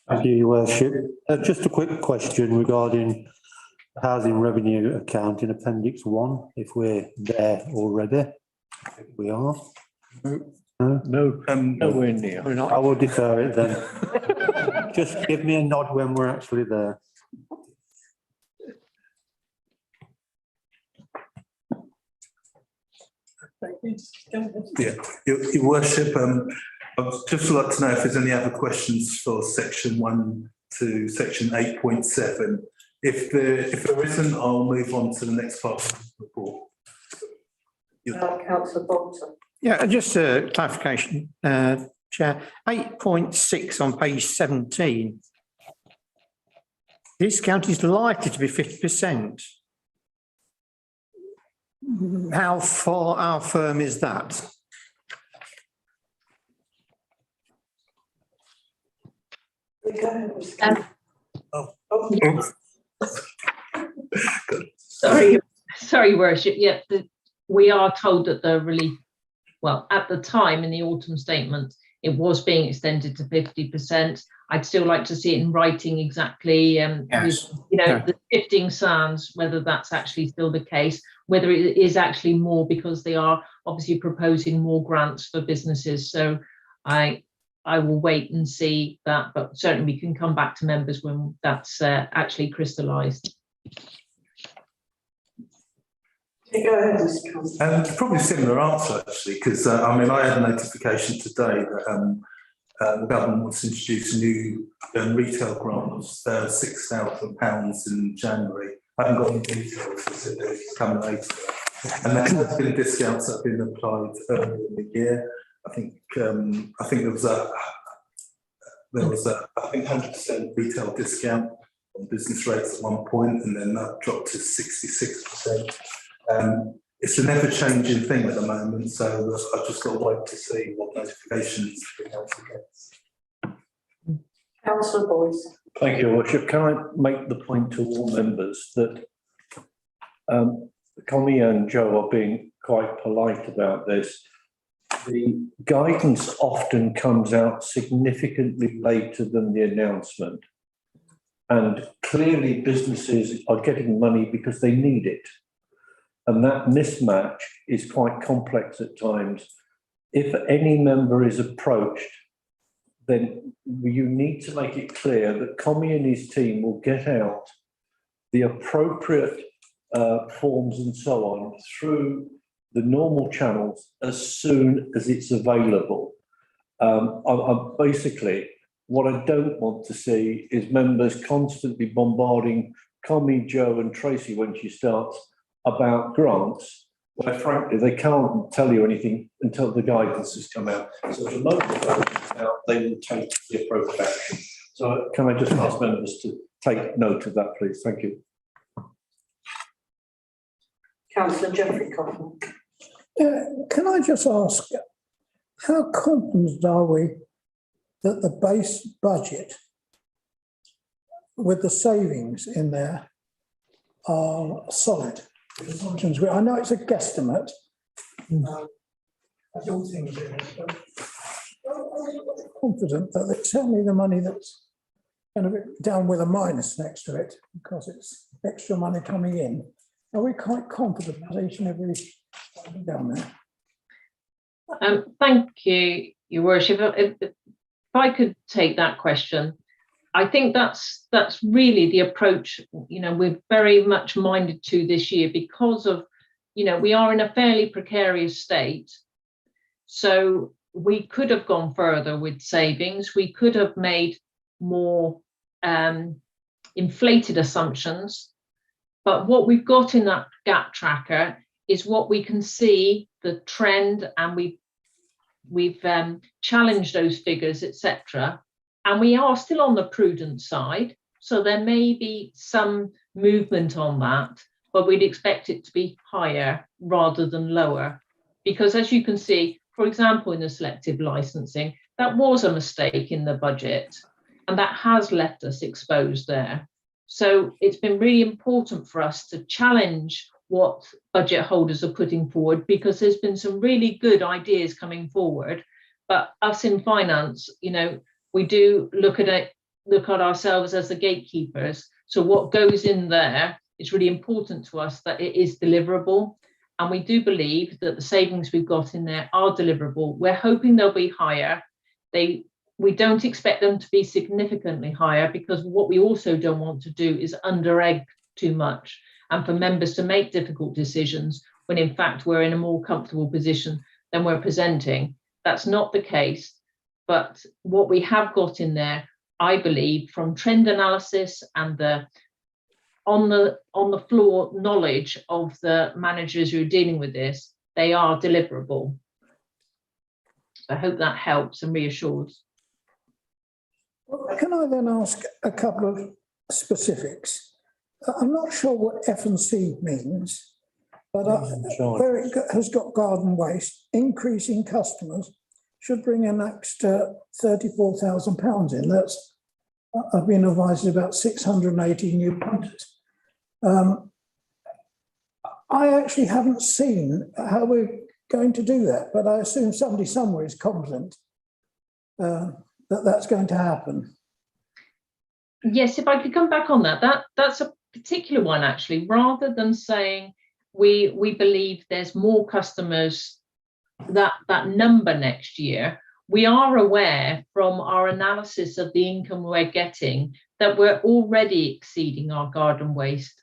Thank you, Your Worship. Just a quick question regarding the housing revenue account in Appendix 1, if we're there already. We are. No, nowhere near. I will defer it then. Just give me a nod when we're actually there. Yeah, your worship, I'd just like to know if there's any other questions for section 1 to section 8.7. If there isn't, I'll move on to the next part of the report. Councillor Bolton. Yeah, just a clarification, Chair. 8.6 on page 17. Discount is likely to be 50%. How firm is that? Sorry, Worship. Yeah, we are told that the relief, well, at the time in the autumn statement, it was being extended to 50%. I'd still like to see it in writing exactly, Yes. the shifting sands, whether that's actually still the case, whether it is actually more because they are obviously proposing more grants for businesses. So I will wait and see that, but certainly we can come back to members when that's actually crystallised. Probably similar answer actually, because I mean I had a notification today that the government wants to introduce a new retail grant of £6,000 in January. I haven't got any details, they said they're coming later. And there has been discounts that have been applied earlier in the year. I think there was a 100% retail discount on business rates at one point, and then that dropped to 66%. It's an ever-changing thing at the moment, so I've just got to wait to see what notifications the council gets. Councillor Boyce. Thank you, Your Worship. Can I make the point to all members that Connie and Joe are being quite polite about this. The guidance often comes out significantly later than the announcement. And clearly businesses are getting money because they need it. And that mismatch is quite complex at times. If any member is approached, then you need to make it clear that Connie and his team will get out the appropriate forms and so on through the normal channels as soon as it's available. I'm basically, what I don't want to see is members constantly bombarding Connie, Joe and Tracy when she starts about grants, where frankly they can't tell you anything until the guidance has come out. So the moment the guidance comes out, they will take the appropriate action. So can I just ask members to take note of that, please? Thank you. Councillor Geoffrey Coffin. Can I just ask, how confident are we that the base budget with the savings in there are solid? I know it's a guesstimate. I don't think it is, but I'm confident that they tell me the money that's going to be down with a minus next to it because it's extra money coming in. Are we quite confident that each and every down there? Thank you, Your Worship. If I could take that question, I think that's really the approach, we're very much minded to this year because of, we are in a fairly precarious state. So we could have gone further with savings. We could have made more inflated assumptions. But what we've got in that gap tracker is what we can see, the trend, and we've challenged those figures, etc. And we are still on the prudent side. So there may be some movement on that, but we'd expect it to be higher rather than lower. Because as you can see, for example, in the selective licensing, that was a mistake in the budget, and that has left us exposed there. So it's been really important for us to challenge what budget holders are putting forward, because there's been some really good ideas coming forward. But us in finance, we do look at ourselves as the gatekeepers. So what goes in there, it's really important to us that it is deliverable. And we do believe that the savings we've got in there are deliverable. We're hoping they'll be higher. We don't expect them to be significantly higher, because what we also don't want to do is under-egg too much and for members to make difficult decisions when in fact we're in a more comfortable position than we're presenting. That's not the case. But what we have got in there, I believe, from trend analysis and the on the floor knowledge of the managers who are dealing with this, they are deliverable. So I hope that helps and reassures. Can I then ask a couple of specifics? I'm not sure what F&C means, but where it has got garden waste, increasing customers should bring an extra £34,000 in. That's, I've been advised, about 680 new punters. I actually haven't seen how we're going to do that, but I assume somebody somewhere is confident that that's going to happen. Yes, if I could come back on that, that's a particular one actually. Rather than saying we believe there's more customers, that number next year, we are aware from our analysis of the income we're getting that we're already exceeding our garden waste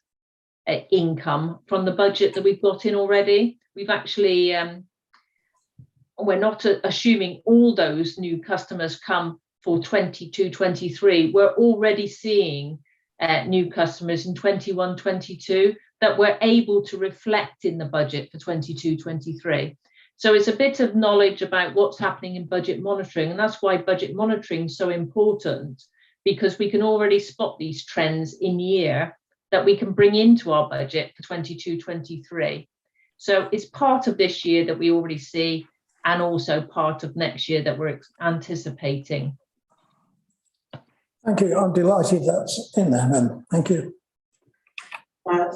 income from the budget that we've got in already. We've actually, we're not assuming all those new customers come for 22-23. We're already seeing new customers in 21-22 that we're able to reflect in the budget for 22-23. So it's a bit of knowledge about what's happening in budget monitoring, and that's why budget monitoring is so important, because we can already spot these trends in year that we can bring into our budget for 22-23. So it's part of this year that we already see, and also part of next year that we're anticipating. Thank you. I'm delighted that's in there, then. Thank you.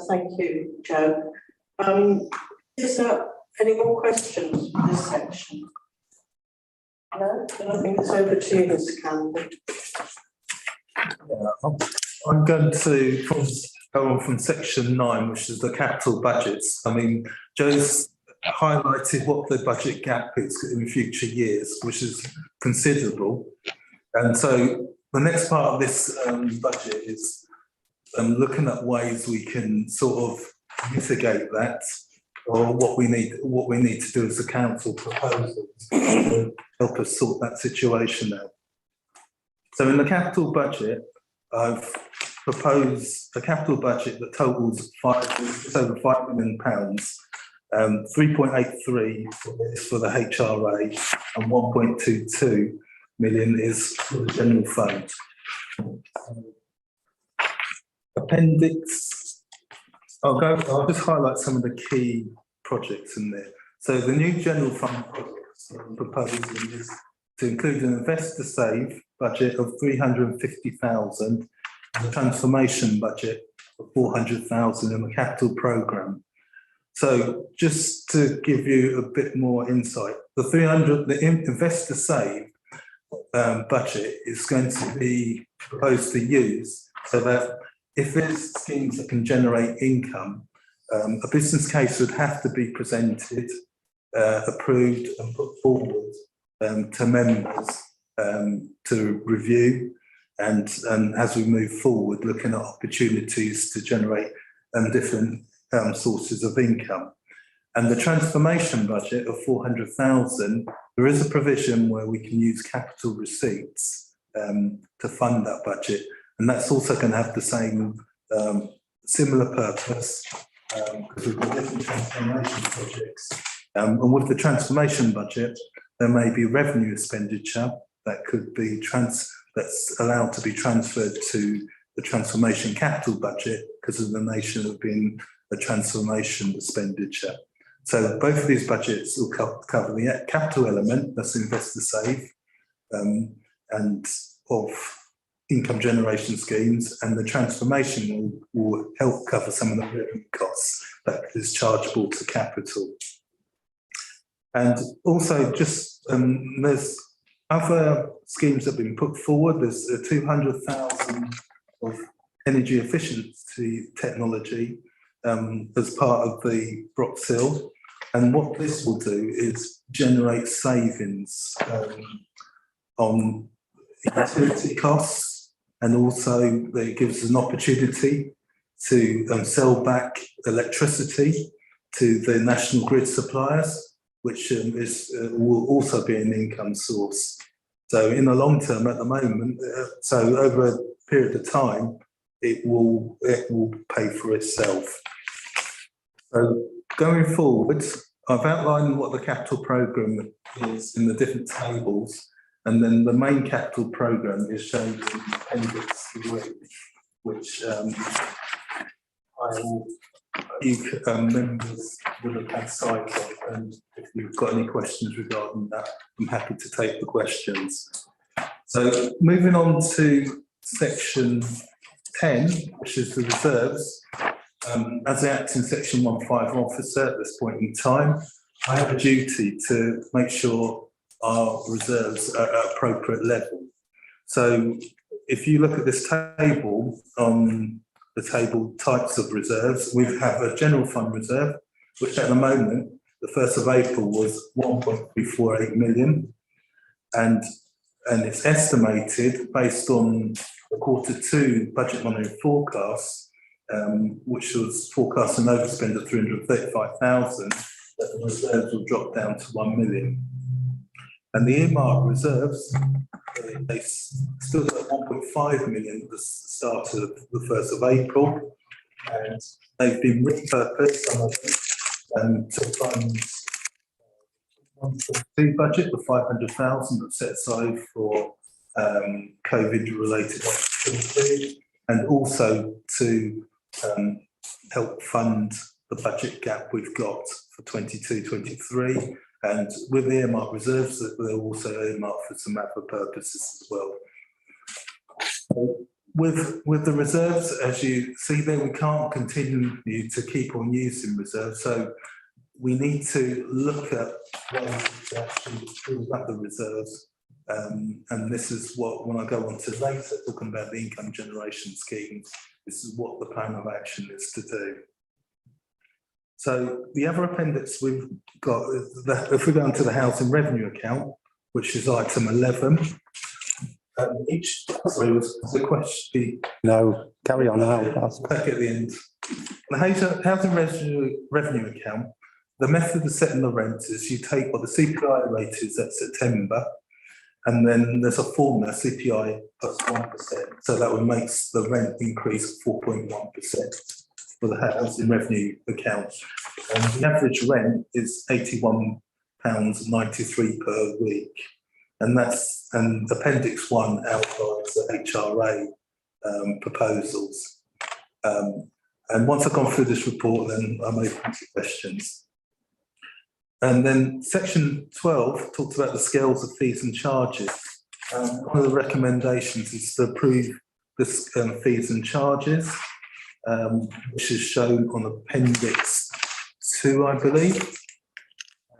Thank you, Joe. Is there any more questions for this section? No, then I think it's over to you, Mr. Campbell. Yeah, I'm going to go on from section 9, which is the capital budgets. I mean, Joe's highlighted what the budget gap is in future years, which is considerable. And so the next part of this budget is looking at ways we can sort of mitigate that, or what we need to do as a council proposals to help us sort that situation out. So in the capital budget, I've proposed a capital budget that totals just over £5 million, 3.83 is for the HRA and 1.22 million is for the general fund. Appendix, I'll just highlight some of the key projects in there. So the new general fund projects that I'm proposing is to include an investor save budget of 350,000 and a transformation budget of 400,000 in the capital programme. So just to give you a bit more insight, the investor save budget is going to be proposed to use so that if there's schemes that can generate income, a business case would have to be presented, approved and put forward to members to review, and as we move forward, looking at opportunities to generate different sources of income. And the transformation budget of 400,000, there is a provision where we can use capital receipts to fund that budget, and that's also going to have the same similar purpose because we've got different transformation projects. And with the transformation budget, there may be revenue expenditure that could be that's allowed to be transferred to the transformation capital budget because of the nature of being a transformation expenditure. So both of these budgets will cover the capital element, that's investor save, and of income generation schemes, and the transformation will help cover some of the revenue costs that is chargeable to capital. And also just there's other schemes that have been put forward. There's 200,000 of energy efficiency technology as part of the Brox Hill. And what this will do is generate savings on utility costs, and also it gives us an opportunity to sell back electricity to the national grid suppliers, which will also be an income source. So in the long term, at the moment, so over a period of time, it will pay for itself. So going forward, I've outlined what the capital programme is in the different tables, and then the main capital programme is shown in Appendix 3, which members will have had sight of, and if you've got any questions regarding that, I'm happy to take the questions. So moving on to section 10, which is the reserves. As the acting section 15 officer at this point in time, I have a duty to make sure our reserves are at appropriate level. So if you look at this table, on the table types of reserves, we have a general fund reserve, which at the moment, the 1st of April was 1.348 million. And it's estimated based on the Q2 budget monitoring forecast, which was forecast an overspend of 335,000, that the reserves will drop down to 1 million. And the earmark reserves, they stood at 1.5 million at the start of the 1st of April, and they've been repurposed, some of them, to fund the budget, the 500,000 that's set aside for COVID-related activity, and also to help fund the budget gap we've got for 22-23, and with the earmark reserves, that they're also earmarked for some other purposes as well. So with the reserves, as you see there, we can't continue to keep on using reserves, so we need to look at ways to actually build up the reserves. And this is what, when I go on to later, talking about the income generation schemes, this is what the plan of action is to do. So the other appendix we've got, if we go into the housing revenue account, which is item 11, sorry, was the question. No, carry on now. Back at the end. The housing revenue account, the method of setting the rent is you take what the CPI rate is at September, and then there's a formula, CPI plus 1%. So that would make the rent increase 4.1% for the housing revenue account. And the average rent is £81.93 per week. And Appendix 1 outlines the HRA proposals. And once I've gone through this report, then I may answer questions. And then section 12 talks about the scales of fees and charges. One of the recommendations is to approve the fees and charges, which is shown on Appendix 2, I believe,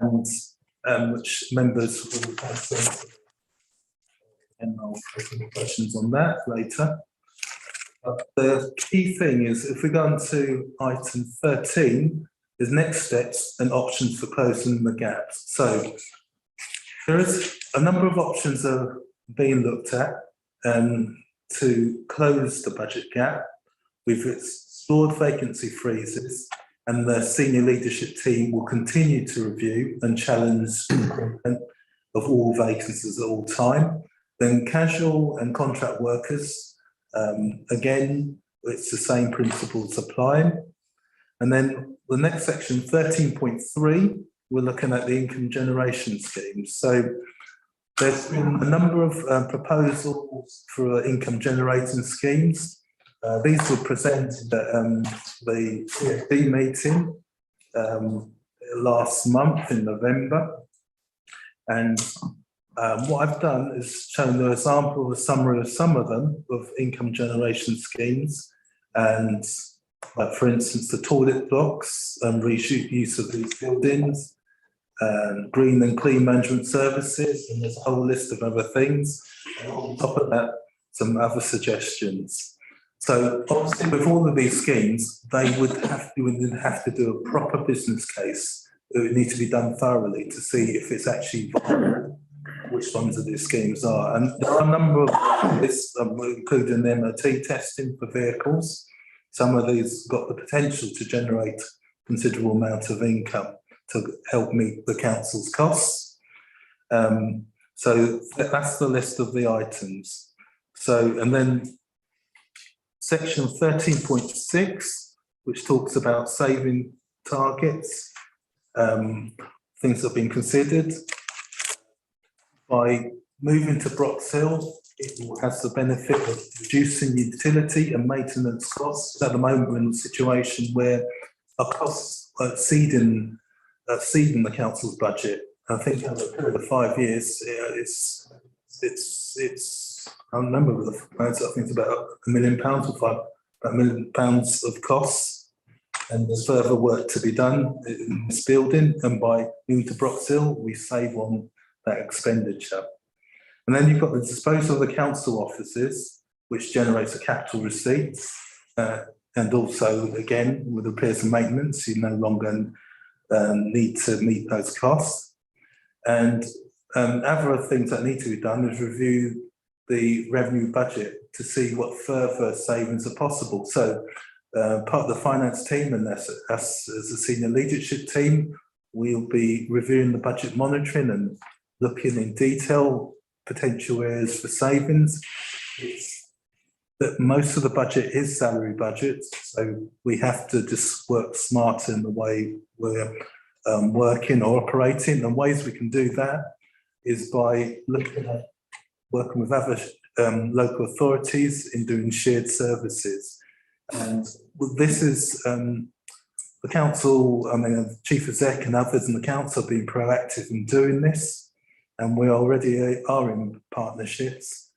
and which members will have some, and I'll take any questions on that later. The key thing is, if we go on to item 13, is next steps and options for closing the gaps. So there is a number of options that are being looked at to close the budget gap. We've explored vacancy freezes, and the senior leadership team will continue to review and challenge recruitment of all vacancies at all time. Then casual and contract workers, again, it's the same principles applying. And then the next section, 13.3, we're looking at the income generation schemes. So there's been a number of proposals for income generating schemes. These were presented at the CFD meeting last month in November. And what I've done is shown the example, a summary of some of them, of income generation schemes. And like, for instance, the toilet blocks, reshoot use of these buildings, green and clean management services, and there's a whole list of other things. And on top of that, some other suggestions. So obviously with all of these schemes, they would have to do a proper business case. It would need to be done thoroughly to see if it's actually viable, which ones of these schemes are. And there are a number of this, including MOT testing for vehicles. Some of these got the potential to generate considerable amount of income to help meet the council's costs. So that's the list of the items. So, and then section 13.6, which talks about saving targets, things that have been considered. By moving to Brox Hill, it has the benefit of reducing utility and maintenance costs. At the moment, we're in a situation where our costs are exceeding the council's budget. I think over a period of 5 years, it's I don't remember the amounts, I think it's about £1 million or about £1 million of costs. And there's further work to be done in this building. And by moving to Brox Hill, we save on that expenditure. And then you've got the disposal of the council offices, which generates a capital receipt. And also, again, with repairs and maintenance, you no longer need to meet those costs. And other things that need to be done is review the revenue budget to see what further savings are possible. So part of the finance team and us as a senior leadership team, we'll be reviewing the budget monitoring and looking in detail potential areas for savings. It's that most of the budget is salary budget, so we have to just work smarter in the way we're working or operating. And ways we can do that is by looking at working with other local authorities in doing shared services. And this is the council, I mean, the chief exec and others in the council have been proactive in doing this, and we already are in partnerships.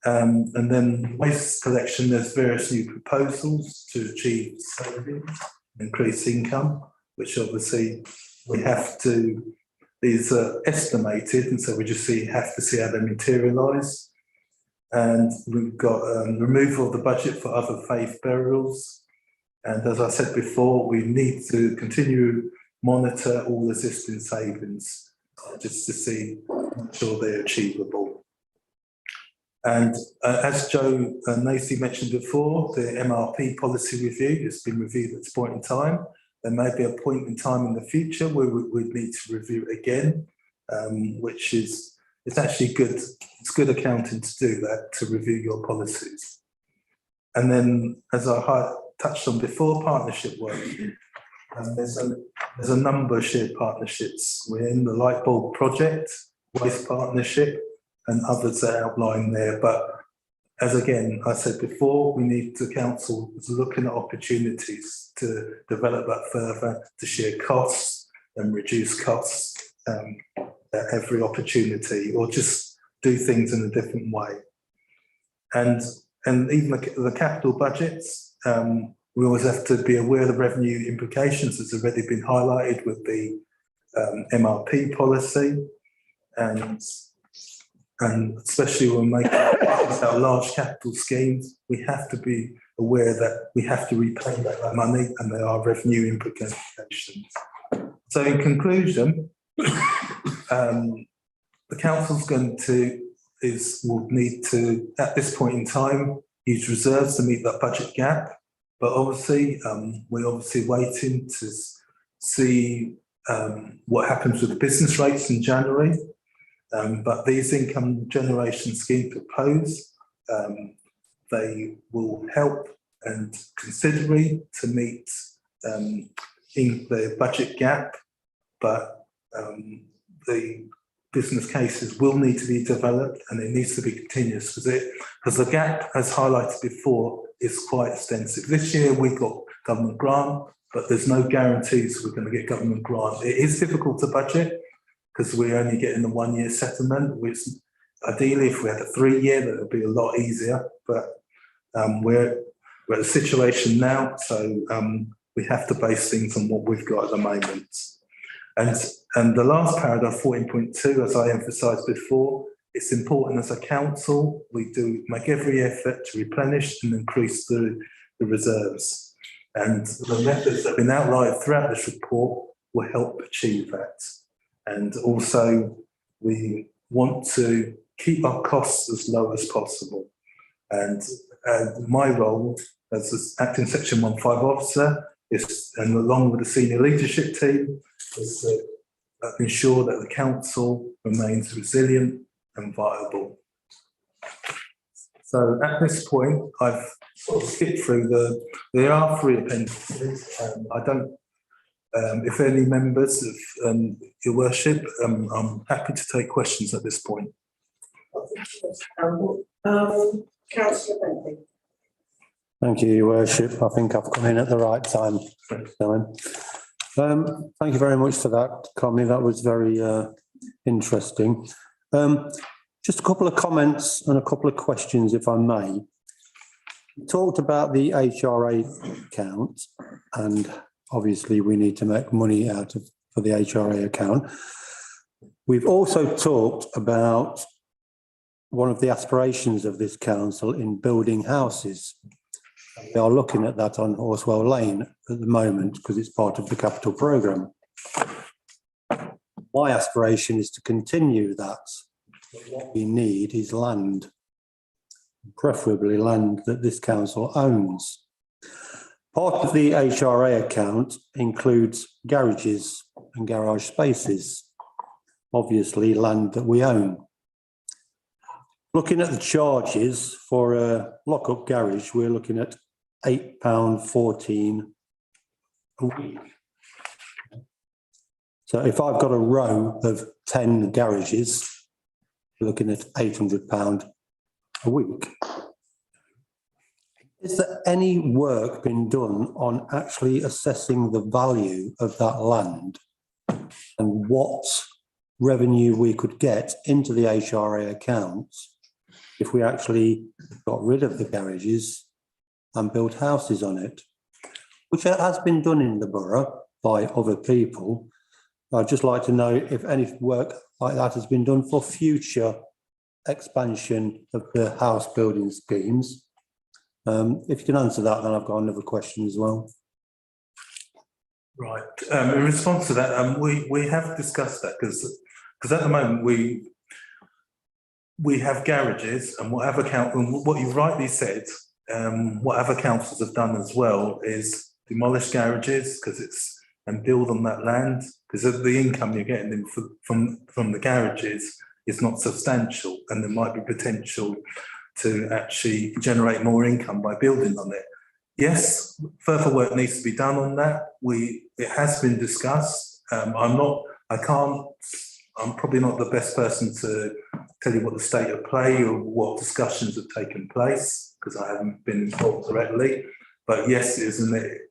And then waste collection, there's various new proposals to achieve savings, increase income, which obviously we have to, these are estimated, and so we just have to see how they materialise. And we've got removal of the budget for other faith burials. And as I said before, we need to continue monitor all existing savings just to see, make sure they're achievable. And as Joe Nacy mentioned before, the MRP policy review has been reviewed at this point in time. There may be a point in time in the future where we'd need to review it again, which is, it's actually good. It's good accounting to do that, to review your policies. And then, as I touched on before, partnership work. There's a number of shared partnerships. We're in the light bulb project, waste partnership, and others are outlined there. But as again, I said before, we need the council is looking at opportunities to develop that further, to share costs and reduce costs at every opportunity, or just do things in a different way. And even the capital budgets, we always have to be aware of the revenue implications that's already been highlighted with the MRP policy, and especially when making our large capital schemes, we have to be aware that we have to repay that money, and there are revenue implications. So in conclusion, the council's will need to, at this point in time, use reserves to meet that budget gap. But obviously, we're obviously waiting to see what happens with the business rates in January. But these income generation schemes proposed, they will help and considerably to meet in the budget gap, but the business cases will need to be developed, and it needs to be continuous because the gap, as highlighted before, is quite extensive. This year we got government grant, but there's no guarantees we're going to get government grant. It is difficult to budget because we're only getting the 1 year settlement, which ideally if we had a 3 year, that would be a lot easier. But we're at a situation now, so we have to base things on what we've got at the moment. And the last paragraph, 14.2, as I emphasised before, it's important as a council, we do make every effort to replenish and increase the reserves. And the methods that have been outlined throughout this report will help achieve that. And also, we want to keep our costs as low as possible. And my role as an acting Section 15 officer and along with the senior leadership team, is to ensure that the council remains resilient and viable. So at this point, I've sort of skipped through there are 3 appendices. I don't, if any members of your worship, I'm happy to take questions at this point. Councillor Bentley. Thank you, Your Worship. I think I've come in at the right time. Thank you very much for that, Connie. That was very interesting. Just a couple of comments and a couple of questions, if I may. We talked about the HRA account, and obviously we need to make money out of for the HRA account. We've also talked about one of the aspirations of this council in building houses. We are looking at that on Horsewell Lane at the moment because it's part of the capital programme. My aspiration is to continue that. What we need is land, preferably land that this council owns. Part of the HRA account includes garages and garage spaces, obviously land that we own. Looking at the charges for a lock-up garage, we're looking at £8.14 a week. So if I've got a row of 10 garages, we're looking at £800 a week. Is there any work been done on actually assessing the value of that land and what revenue we could get into the HRA accounts if we actually got rid of the garages and built houses on it, which has been done in the borough by other people? I'd just like to know if any work like that has been done for future expansion of the house building schemes. If you can answer that, then I've got another question as well. Right. In response to that, we have discussed that because at the moment we have garages, and what you rightly said, what other councils have done as well is demolish garages and build on that land, because the income you're getting from the garages is not substantial, and there might be potential to actually generate more income by building on it. Yes, further work needs to be done on that. It has been discussed. I'm probably not the best person to tell you what the state of play or what discussions have taken place, because I haven't been involved directly. But yes, it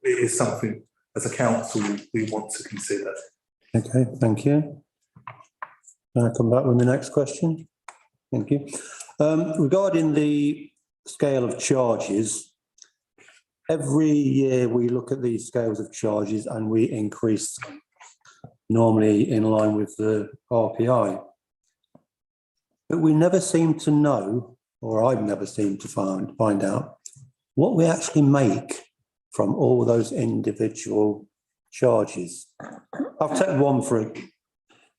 is something as a council we want to consider. Okay, thank you. Can I come back with the next question? Thank you. Regarding the scale of charges, every year we look at these scales of charges and we increase them, normally in line with the RPI. But we never seem to know, or I've never seemed to find out, what we actually make from all those individual charges. I've taken one for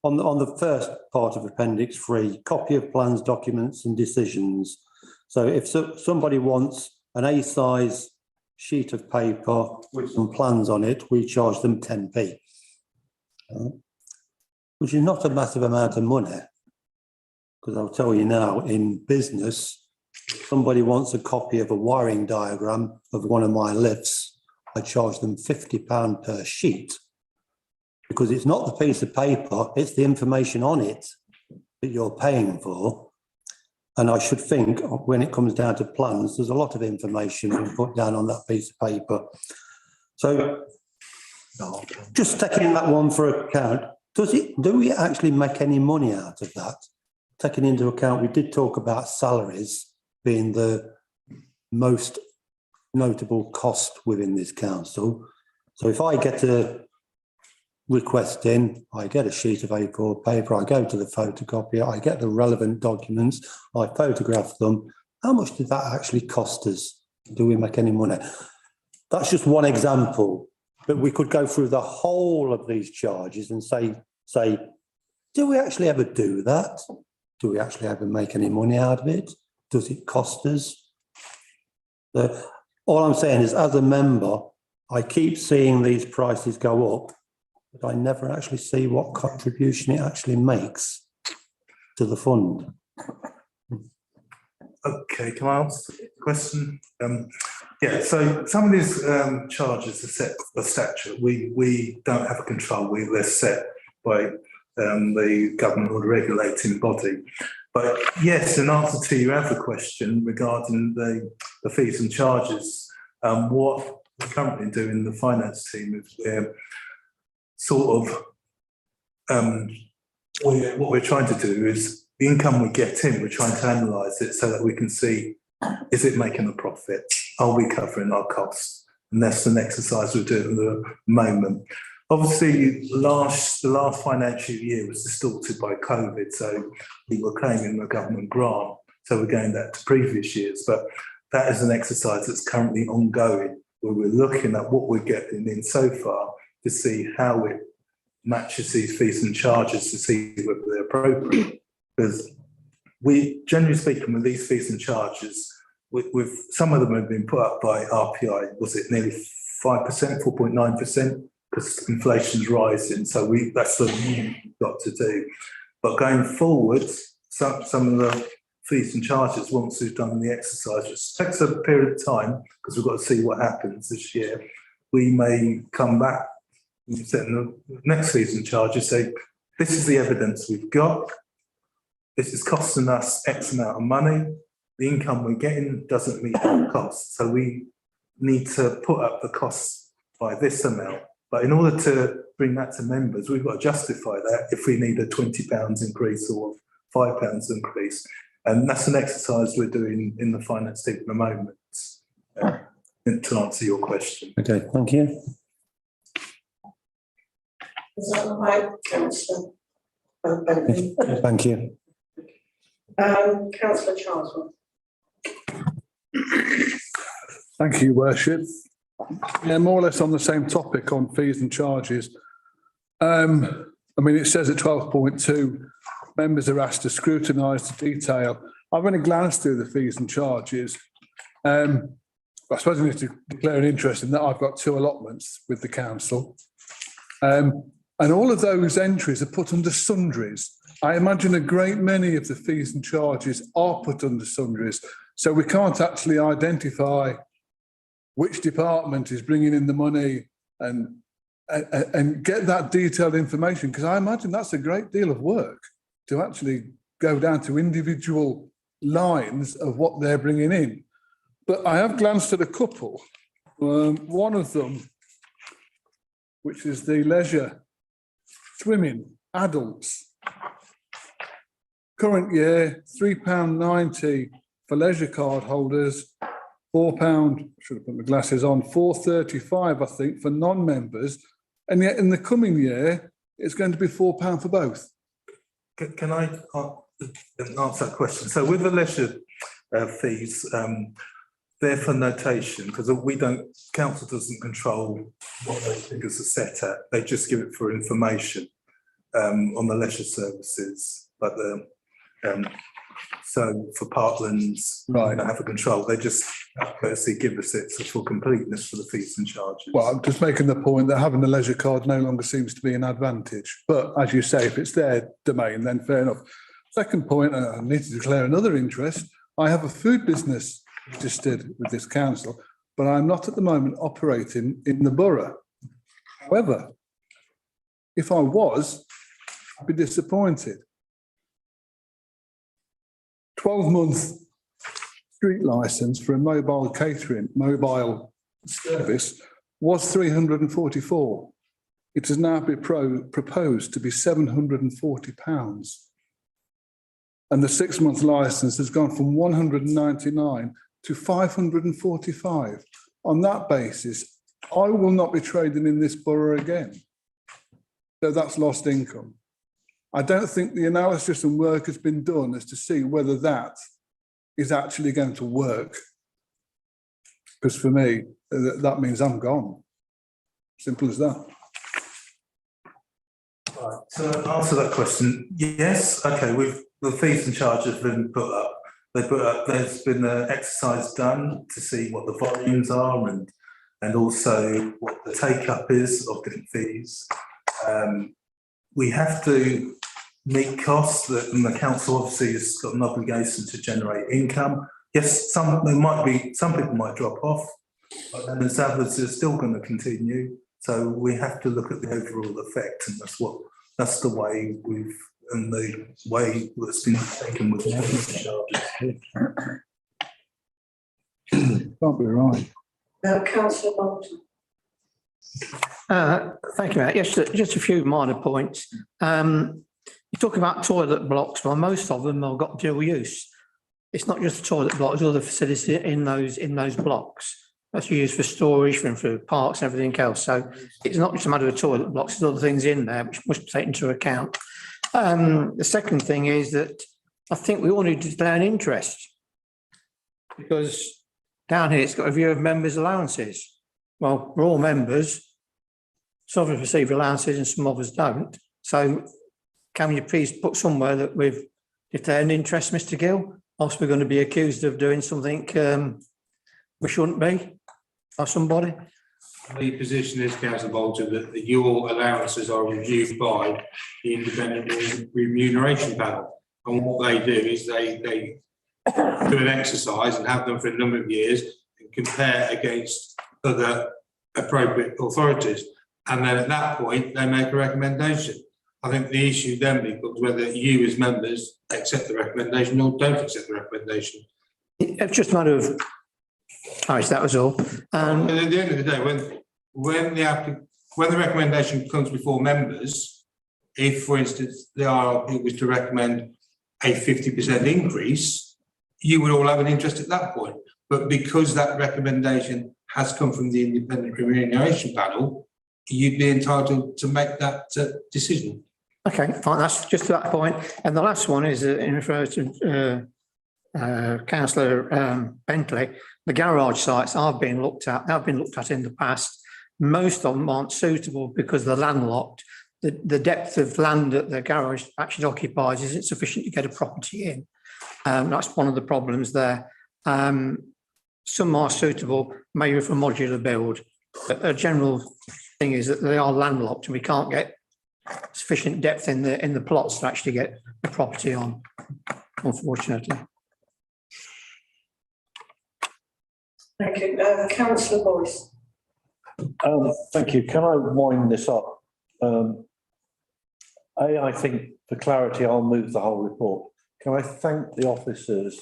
on the first part of Appendix 3, copy of plans, documents and decisions. So if somebody wants an A-size sheet of paper with some plans on it, we charge them 10p, which is not a massive amount of money. Because I'll tell you now, in business, if somebody wants a copy of a wiring diagram of one of my lifts, I charge them £50 per sheet, because it's not the piece of paper, it's the information on it that you're paying for. And I should think when it comes down to plans, there's a lot of information being put down on that piece of paper. So just taking that one for account, do we actually make any money out of that? Taking into account, we did talk about salaries being the most notable cost within this council. So if I get a request in, I get a sheet of A4 paper, I go to the photocopier, I get the relevant documents, I photograph them. How much did that actually cost us? Do we make any money? That's just one example, but we could go through the whole of these charges and say, do we actually ever do that? Do we actually ever make any money out of it? Does it cost us? All I'm saying is, as a member, I keep seeing these prices go up, but I never actually see what contribution it actually makes to the fund. Okay, can I ask a question? Yeah, so some of these charges are set for statute. We don't have a control. They're set by the government or the regulating body. But yes, in answer to your other question regarding the fees and charges, what we currently do in the finance team is we're sort of what we're trying to do is the income we get in, we're trying to analyse it so that we can see, is it making a profit? Are we covering our costs? And that's an exercise we're doing at the moment. Obviously, the last financial year was distorted by COVID, so we were claiming a government grant, so we're going back to previous years. But that is an exercise that's currently ongoing, where we're looking at what we're getting in so far to see how it matches these fees and charges to see whether they're appropriate. Because we, generally speaking, with these fees and charges, with some of them have been put up by RPI, was it nearly 5%, 4.9%? Because inflation's rising, so that's what we've got to do. But going forward, some of the fees and charges, once we've done the exercise, it takes a period of time because we've got to see what happens this year. We may come back and set the next fees and charges, say, this is the evidence we've got. This is costing us X amount of money. The income we're getting doesn't meet our costs. So we need to put up the costs by this amount. But in order to bring that to members, we've got to justify that if we need a £20 increase or £5 increase. And that's an exercise we're doing in the finance team at the moment, to answer your question. Okay, thank you. Is that all right, Councillor? Thank you. Councillor Charlesworth. Thank you, Worship. Yeah, more or less on the same topic on fees and charges. I mean, it says at 12.2, members are asked to scrutinise the detail. I've only glanced through the fees and charges. I suppose I need to declare an interest in that I've got 2 allotments with the council. And all of those entries are put under sundries. I imagine a great many of the fees and charges are put under sundries. So we can't actually identify which department is bringing in the money and get that detailed information, because I imagine that's a great deal of work to actually go down to individual lines of what they're bringing in. But I have glanced at a couple. One of them, which is the leisure swimming adults. Current year, £3.90 for leisure card holders, £4, should have put my glasses on, £4.35, I think, for non-members. And yet in the coming year, it's going to be £4 for both. Can I answer that question? So with the leisure fees, they're for notation, because council doesn't control what those figures are set at. They just give it for information on the leisure services. But so for parklands, right, don't have a control. They just courtesy give us it for completeness for the fees and charges. Well, I'm just making the point that having a leisure card no longer seems to be an advantage. But as you say, if it's their domain, then fair enough. Second point, I need to declare another interest. I have a food business registered with this council, but I'm not at the moment operating in the borough. However, if I was, I'd be disappointed. 12-month street licence for a mobile service was 344. It has now been proposed to be £740. And the 6-month licence has gone from 199 to 545. On that basis, I will not be trading in this borough again. So that's lost income. I don't think the analysis and work has been done as to see whether that is actually going to work. Because for me, that means I'm gone. Simple as that. Right. So to answer that question, yes, okay, the fees and charges have been put up. There's been an exercise done to see what the volumes are and and also what the take up is of different fees. We have to meet costs and the council obviously has got an obligation to generate income. Yes, some people might drop off, but then there's others that are still going to continue. So we have to look at the overall effect, and that's the way the way that's been taken with the charges. Can't be right. Councillor Bolton. Thank you, Matt. Yes, just a few minor points. You talk about toilet blocks. Well, most of them have got dual use. It's not just the toilet blocks, all the facilities in those blocks. That's used for storage, for parks and everything else. So it's not just a matter of toilet blocks, there's other things in there which must be taken into account. The second thing is that I think we all need to declare an interest, because down here it's got a view of members' allowances. Well, we're all members. Some of us receive allowances and some of us don't. So can you please put somewhere that we've declared an interest, Mr. Gill? Else we're going to be accused of doing something we shouldn't be, or somebody. The position is, Councillor Bolton, that your allowances are reviewed by the independent remuneration panel. And what they do is they do an exercise and have them for a number of years and compare against other appropriate authorities. And then at that point, they make a recommendation. I think the issue then becomes whether you as members accept the recommendation or don't accept the recommendation. It's just a matter of, that was all. And at the end of the day, when the recommendation comes before members, if, for instance, the RRP was to recommend a 50% increase, you would all have an interest at that point. But because that recommendation has come from the independent remuneration panel, you'd be entitled to make that decision. Okay, fine, that's just to that point. And the last one is in reference to Councillor Bentley, the garage sites have been looked at in the past. Most of them aren't suitable because they're landlocked. The depth of land that the garage actually occupies isn't sufficient to get a property in. That's one of the problems there. Some are suitable, maybe for modular build. But a general thing is that they are landlocked and we can't get sufficient depth in the plots to actually get the property on, unfortunately. Thank you. Councillor Boyce. Thank you. Can I wind this up? I think for clarity, I'll move the whole report. Can I thank the officers?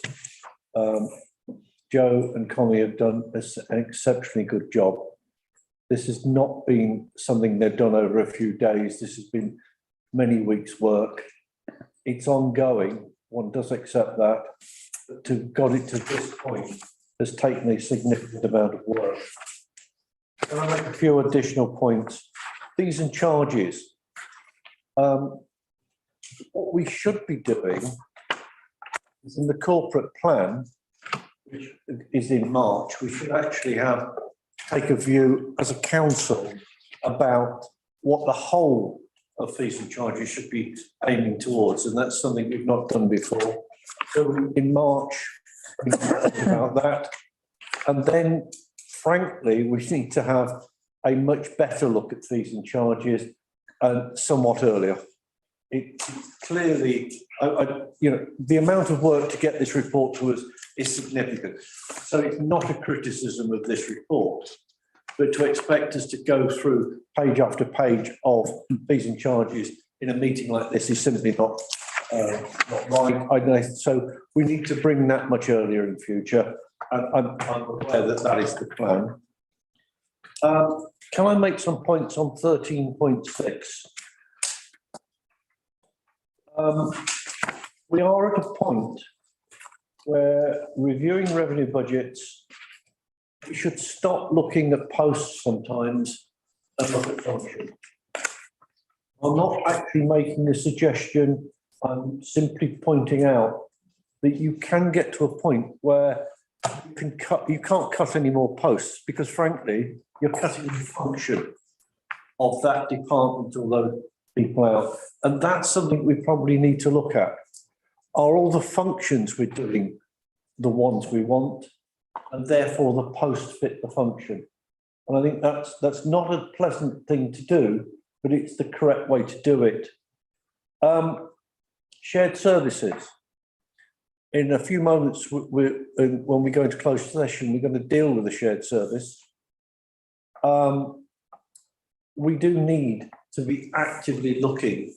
Joe and Connie have done an exceptionally good job. This has not been something they've done over a few days. This has been many weeks' work. It's ongoing. One does accept that. But to got it to this point has taken a significant amount of work. Can I make a few additional points? Fees and charges. What we should be doing is in the corporate plan, which is in March, we should actually take a view as a council about what the whole of fees and charges should be aiming towards, and that's something we've not done before. So in March, we can think about that. And then, frankly, we need to have a much better look at fees and charges somewhat earlier. It clearly, the amount of work to get this report to us is significant. So it's not a criticism of this report, but to expect us to go through page after page of fees and charges in a meeting like this is simply not right. So we need to bring that much earlier in future. I'm aware that that is the plan. Can I make some points on 13.6? We are at a point where reviewing revenue budgets, we should stop looking at posts sometimes and look at function. I'm not actually making a suggestion. I'm simply pointing out that you can get to a point where you can't cut any more posts because, frankly, you're cutting the function of that department or those people out. And that's something we probably need to look at. Are all the functions we're doing the ones we want? And therefore the posts fit the function? And I think that's not a pleasant thing to do, but it's the correct way to do it. Shared services. In a few moments, when we go into closed session, we're going to deal with the shared service. We do need to be actively looking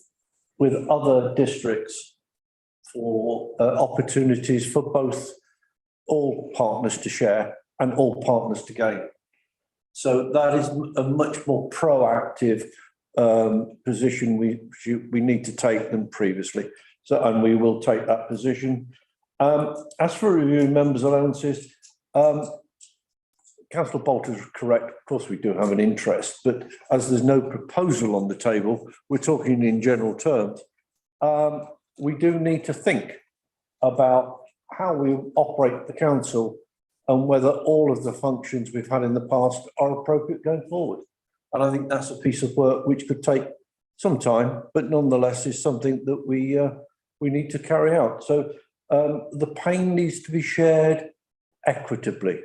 with other districts for opportunities for both all partners to share and all partners to gain. So that is a much more proactive position we need to take than previously. So, and we will take that position. As for reviewing members' allowances, Councillor Bolt is correct. Of course, we do have an interest, but as there's no proposal on the table, we're talking in general terms. We do need to think about how we operate the council and whether all of the functions we've had in the past are appropriate going forward. And I think that's a piece of work which could take some time, but nonetheless is something that we need to carry out. So the pain needs to be shared equitably.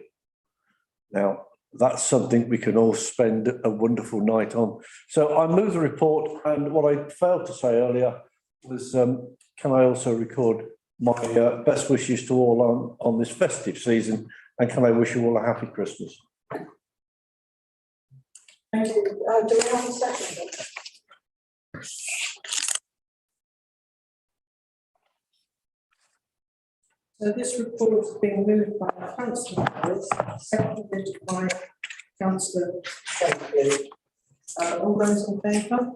Now, that's something we can all spend a wonderful night on. So I move the report, and what I failed to say earlier was, can I also record my best wishes to all on this festive season, and can I wish you all a happy Christmas? Thank you. Do we have a second? So this report is being moved by Councillor Harris, seconded by Councillor Shapley. All those in favour?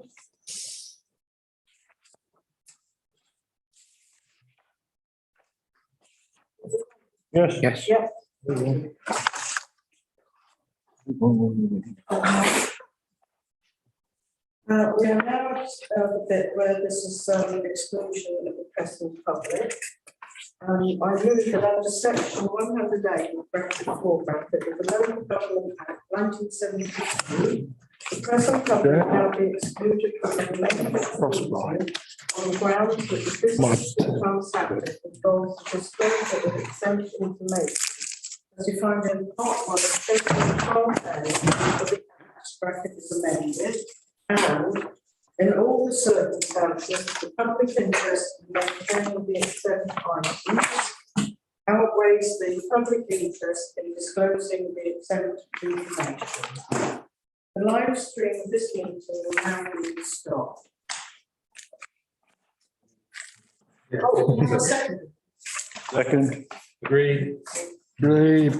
Yes. Yes. Yeah. We are now at the bit where this is exclusion of the press and public. I move that under section 108, bracket 4 bracket of the Local Government Act 1972, the press and public now be excluded from the remaining on the grounds that the business transaction involves the disclosure of exempt information as defined in part 1 of section 12A of the Act bracket is amended, and in all the circumstances, the public interest in maintaining the exempt items outweighs the public interest in disclosing the exempt information. The live stream of this meeting will now be stopped. Second. Agreed. Agreed.